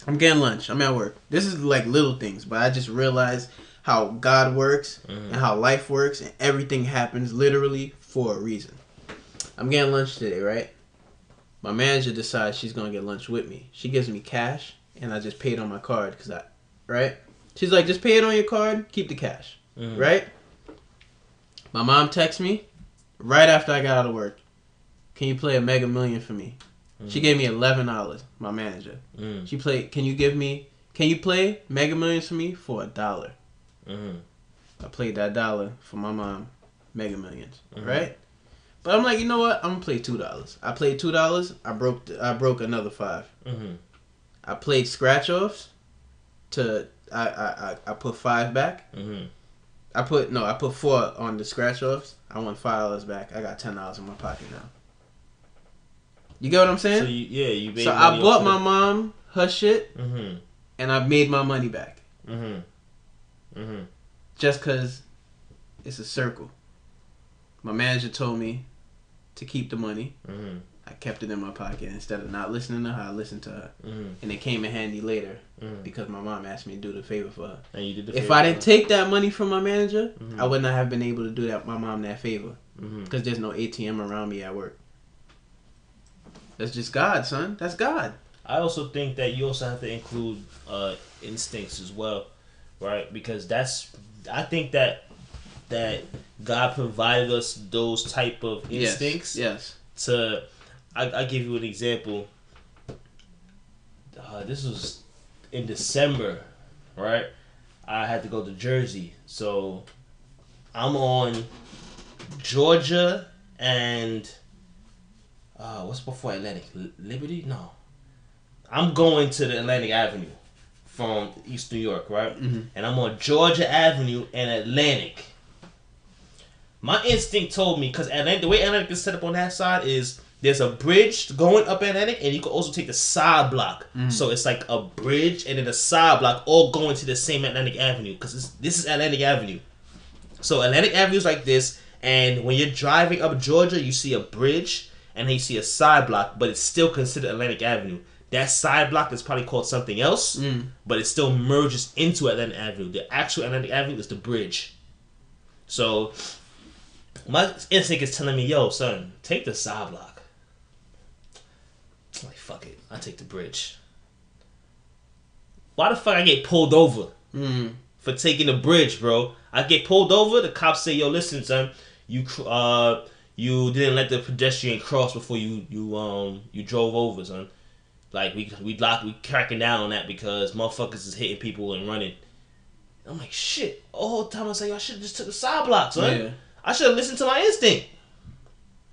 I'm getting lunch. I'm at work. This is like little things, but I just realized how God works and how life works, and everything happens literally for a reason. I'm getting lunch today, right? My manager decides she's going to get lunch with me. She gives me cash, and I just pay it on my card, right? She's like, just pay it on your card, keep the cash, right? My mom texts me right after I got out of work. Can you play a Mega Million for me? She gave me $11, my manager. She played, can you play Mega Millions for me for $1? I played that $1 for my mom, Mega Millions, right? But I'm like, you know what? I'm gonna play $2. I played $2. I broke another $5. I played scratch offs to I put $5 back. I put 4 on the scratch offs. I won $5 back. I got $10 in my pocket now. You get what I'm saying? So you made so money. I bought my mom her shit, and I made my money back. Just cause it's a circle. My manager told me to keep the money. I kept it in my pocket instead of not listening to her. I listened to her, and it came in handy later because my mom asked me to do the favor for her. And you did the favor. If favor I didn't take that money from my manager, I would not have been able to do my mom that favor because there's no ATM around me at work. That's just God, son. That's God. I also think that you also have to include instincts as well, right? Because I think that God provided us those type of instincts. Yes. I give you an example. This was in December, right? I had to go to Jersey, so I'm on Georgia and what's before Atlantic? Liberty? No. I'm going to the Atlantic Avenue from East New York, right? And I'm on Georgia Avenue and Atlantic. My instinct told me, because the way Atlantic is set up on that side is there's a bridge going up Atlantic, and you can also take the side block. So it's like a bridge and then a side block all going to the same Atlantic Avenue, because this is Atlantic Avenue. So Atlantic Avenue is like this, and when you're driving up Georgia, you see a bridge, and then you see a side block, but it's still considered Atlantic Avenue. That side block is probably called something else, but it still merges into Atlantic Avenue. The actual Atlantic Avenue is the bridge. So my instinct is telling me, yo, son, take the side block. I'm like, fuck it. I take the bridge. Why the fuck I get pulled over for taking the bridge, bro? I get pulled over. The cops say, yo, listen, son, you didn't let the pedestrian cross before you drove over, son. Like we cracking down on that because motherfuckers is hitting people and running. I'm like, shit. All the whole time I was like, I should have just took the side block, son. Yeah. I should have listened to my instinct.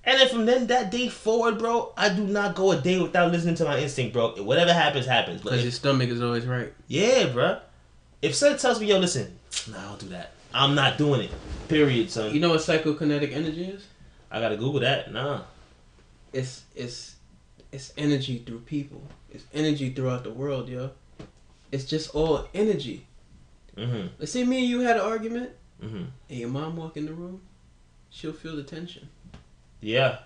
And then from then that day forward, bro, I do not go a day without listening to my instinct, bro. Whatever happens, happens. Because your stomach is always right. Yeah, bro. If someone tells me, yo, listen, nah, I don't do that. I'm not doing it. Period, son. You know what psychokinetic energy is? I gotta Google that. Nah. It's energy through people. It's energy throughout the world, yo. It's just all energy. Mm-hmm. Let's say me and you had an argument, Mm-hmm. and your mom walk in the room, she'll feel the tension. Yeah.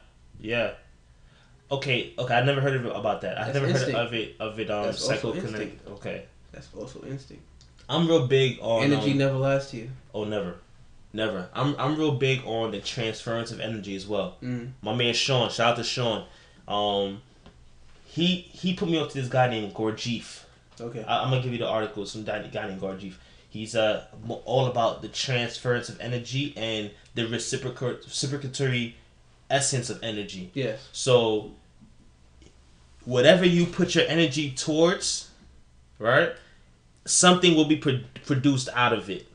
Okay. I never heard about that. I've never heard of it. That's Psychokinetic. Okay. That's also instinct. I'm real big on energy. Never lies to you. Oh, never. I'm real big on the transference of energy as well. My man Sean, shout out to Sean. He put me up to this guy named Gurdjieff. Okay. I'm gonna give you the article. Some guy named Gurdjieff. He's all about the transference of energy and the reciprocatory essence of energy. Yes. So whatever you put your energy towards, right, something will be produced out of it.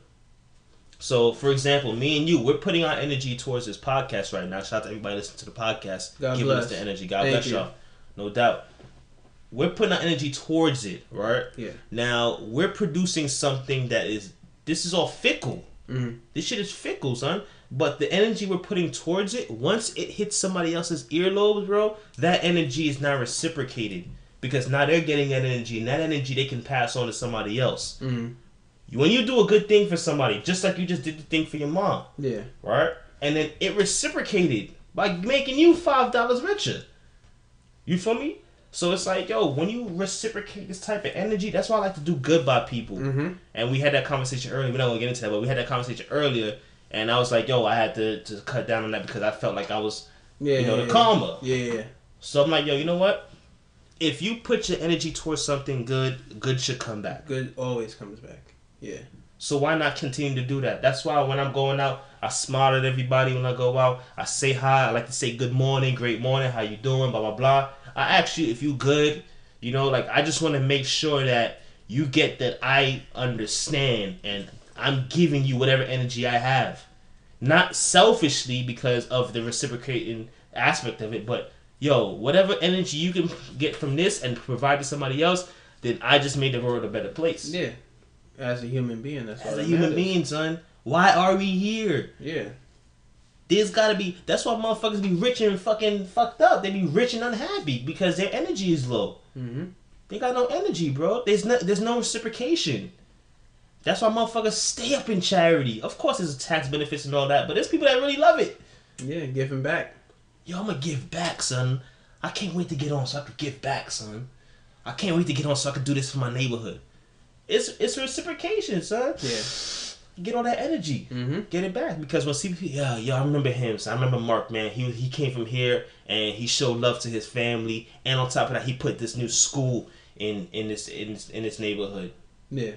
So, for example, me and you, we're putting our energy towards this podcast right now. Shout out to everybody listening to the podcast. God giving bless. us the energy. God bless y'all. No doubt. We're putting our energy towards it, right? Yeah. Now, we're producing something this is all fickle. Mm-hmm. This shit is fickle, son. But the energy we're putting towards it, once it hits somebody else's earlobes, bro, that energy is now reciprocated. Because now they're getting that energy, and that energy they can pass on to somebody else. Mm-hmm. When you do a good thing for somebody, just like you just did the thing for your mom. Yeah. Right? And then it reciprocated by making you $5 richer. You feel me? So it's like, yo, when you reciprocate this type of energy, that's why I like to do good by people. Mm-hmm. And we had that conversation earlier. We're not going to get into that, but we had that conversation earlier. And I was like, yo, I had to cut down on that because I felt like I was, the karma. Yeah. So I'm like, yo, you know what? If you put your energy towards something good should come back. Good always comes back. Yeah. So why not continue to do that? That's why when I'm going out, I smile at everybody when I go out. I say hi. I like to say good morning, great morning, how you doing, blah, blah, blah. I ask you if you good. I just want to make sure that you get that I understand and I'm giving you whatever energy I have. Not selfishly because of the reciprocating aspect of it, but, yo, whatever energy you can get from this and provide to somebody else, then I just made the world a better place. Yeah. As a human being, that's all that human matters. being, son. Why are we here? Yeah. There's gotta be. That's why motherfuckers be rich and fucking fucked up. They be rich and unhappy because their energy is low. Mm-hmm. They got no energy, bro. There's no reciprocation. That's why motherfuckers stay up in charity. Of course, there's tax benefits and all that, but there's people that really love it. Yeah, giving back. Yo, I'm gonna give back, son. I can't wait to get on so I could give back, son. I can't wait to get on so I could do this for my neighborhood. It's reciprocation, son. Yeah. Get all that energy. Mm-hmm. Get it back. Because when CPP, I remember him. So I remember Mark, man. He came from here and he showed love to his family. And on top of that, he put this new school in this neighborhood. Yeah.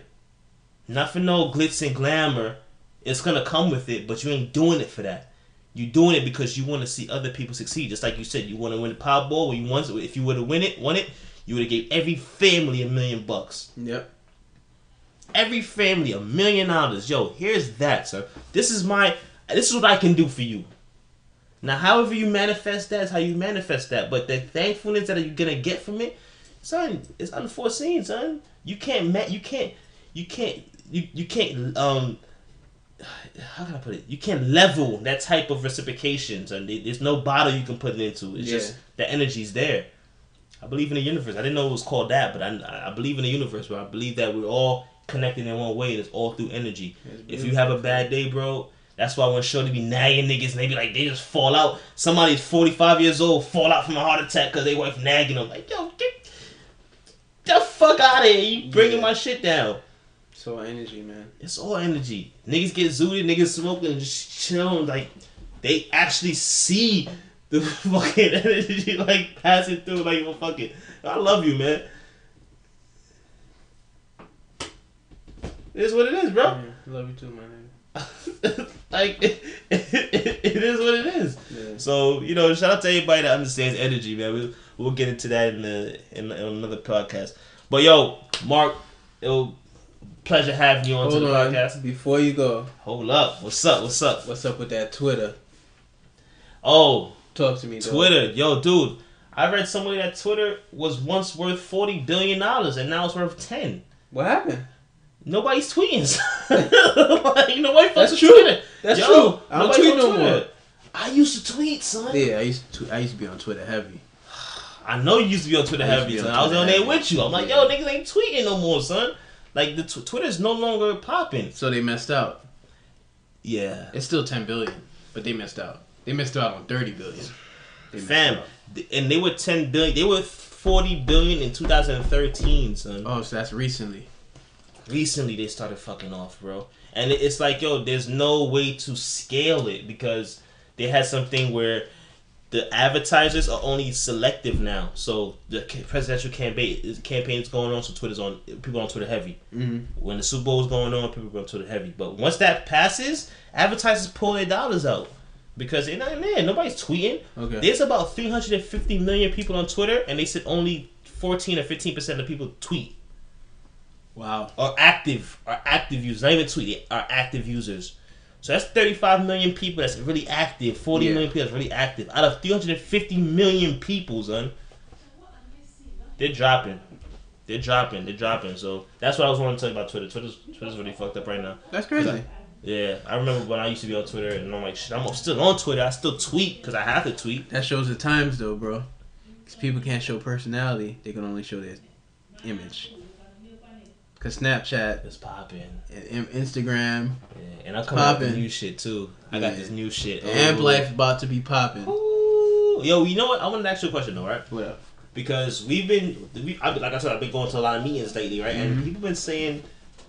Not for no glitz and glamour. It's gonna come with it, but you ain't doing it for that. You're doing it because you want to see other people succeed. Just like you said, you want to win the Powerball. If you would have won it, you would have gave every family $1 million. Yep. Every family $1 million. Yo, here's that, sir. This is what I can do for you. Now, however you manifest that is how you manifest that. But the thankfulness that you're gonna get from it, son, it's unforeseen, son. You can't how can I put it? You can't level that type of reciprocation, son. There's no bottle you can put it into. It's just the energy's there. I believe in the universe. I didn't know it was called that, but I believe in the universe, bro. I believe that we're all connected in one way, and it's all through energy. If you have a bad day, bro, that's why when Shorty be nagging niggas and they be like, they just fall out. Somebody's 45 years old, fall out from a heart attack because they wife nagging them. Like, yo, get the fuck out of here. You bringing my shit down. It's all energy, man. It's all energy. Niggas get zooted, niggas smoking and just chilling. Like, they actually see the fucking energy, like, passing through. Like, well, fuck it. I love you, man. It is what it is, bro. Yeah, love you too, my nigga. Like, it is what it is. Yeah. So, shout out to everybody that understands energy, man. We'll get into that in another podcast. But, yo, Mark, pleasure having you on the podcast. Before you go. Hold up. What's up? What's up with that Twitter? Oh. Talk to me, dog. Twitter. Yo, dude. I read somewhere that Twitter was once worth $40 billion and now it's worth 10. What happened? Nobody's tweeting. Nobody fucks That's with true. Twitter. That's true. I don't tweet no Twitter. more. I used to tweet, son. Yeah, I used to be on Twitter heavy. I know you used to be on Twitter heavy, son. I was on there with you. I'm like, yo, niggas ain't tweeting no more, son. Like, the Twitter's no longer popping. So they messed out. Yeah. It's still 10 billion, but they messed out. They messed out on 30 billion. Fam, and they were 10 billion. They were 40 billion in 2013, son. Oh, so that's recently. Recently, they started fucking off, bro. And it's like, yo, there's no way to scale it because they had something where the advertisers are only selective now. So the presidential campaign is going on, so people on Twitter heavy. Mm-hmm. When the Super Bowl is going on, people go on Twitter heavy. But once that passes, advertisers pull their dollars out. Because they're not there. Nobody's tweeting. Okay. There's about 350 million people on Twitter, and they said only 14 or 15% of people tweet. Wow. Are active users. Not even tweet. They are active users. So that's 35 million people that's really active. 40 million people that's really active. Out of 350 million people, son. They're dropping. So that's what I was wanting to tell you about Twitter. Twitter's really fucked up right now. That's crazy. Yeah, I remember when I used to be on Twitter, and I'm like, shit, I'm still on Twitter. I still tweet because I have to tweet. That shows the times, though, bro. Because people can't show personality; they can only show their image. Because Snapchat is popping, and Instagram, and I'm coming up with new shit too. I got this new shit. Amp Life about to be popping. Yo, you know what? I want to ask you a question though, right? What up? Because like I said, I've been going to a lot of meetings lately, right? Mm-hmm. And people been saying.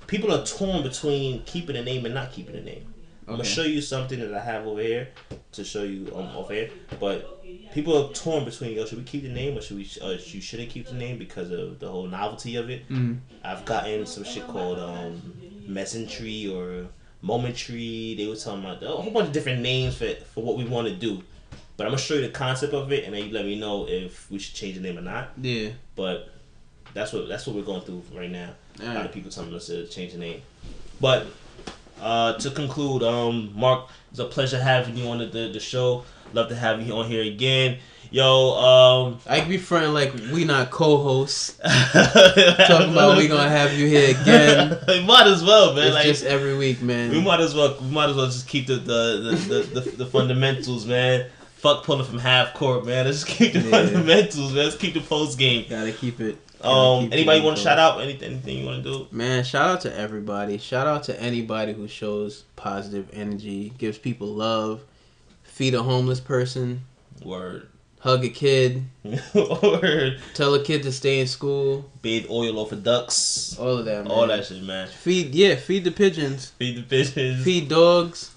People are torn between keeping a name and not keeping a name. Okay. I'm going to show you something that I have over here to show you off here. But people are torn between, yo, should we keep the name or you shouldn't keep the name because of the whole novelty of it. Mm-hmm. I've gotten some shit called Messentree or Momentary. They were talking about a whole bunch of different names for what we want to do. But I'm going to show you the concept of it and then you let me know if we should change the name or not. Yeah. But that's what we're going through right now. All a lot of people telling us to change the name. But to conclude, Mark, it's a pleasure having you on the show. Love to have you on here again. Yo, I can be fronting like we not co-hosts. Talking about we gonna have you here again. We might as well, man. It's like, just every week, man. We might as well just keep the fundamentals, man. Fuck pulling from half court, man. Let's just keep the fundamentals, man. Let's keep the post game. Gotta keep it. Anybody want to shout out? Anything you want to do? Man, shout out to everybody. Shout out to anybody who shows positive energy, gives people love, feed a homeless person. Word. Hug a kid. Word. Tell a kid to stay in school. Bathe oil off of ducks. All of that, man. All that shit, man. Feed the pigeons. Feed the pigeons. Feed dogs.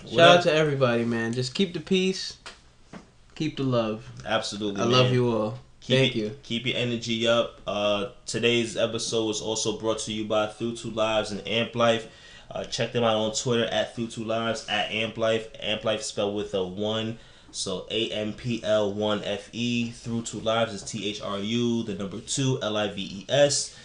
Shout out to everybody, man. Just keep the peace. Keep the love. Absolutely, I love you all. Thank you. Keep your energy up. Today's episode was also brought to you by Through Two Lives and Amp Life. Check them out on Twitter at Through Two Lives, at Amp Life. Amp Life spelled with a 1. So AMPL1FE. Through Two Lives is THRU, the number 2, LIVES.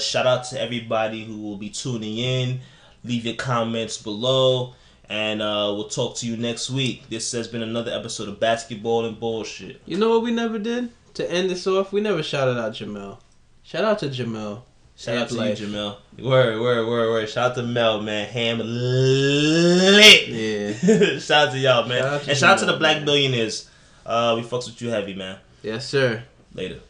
Shout out to everybody who will be tuning in. Leave your comments below. And we'll talk to you next week. This has been another episode of Basketball and Bullshit. You know what we never did? To end this off, we never shouted out Jamel. Shout out to Jamel. Shout out to you, Jamel. Word. Shout out to Mel, man. Ham lit. Yeah. Shout out to y'all, man. Shout out to the Black Billionaires. We fucks with you heavy, man. Yes, sir. Later.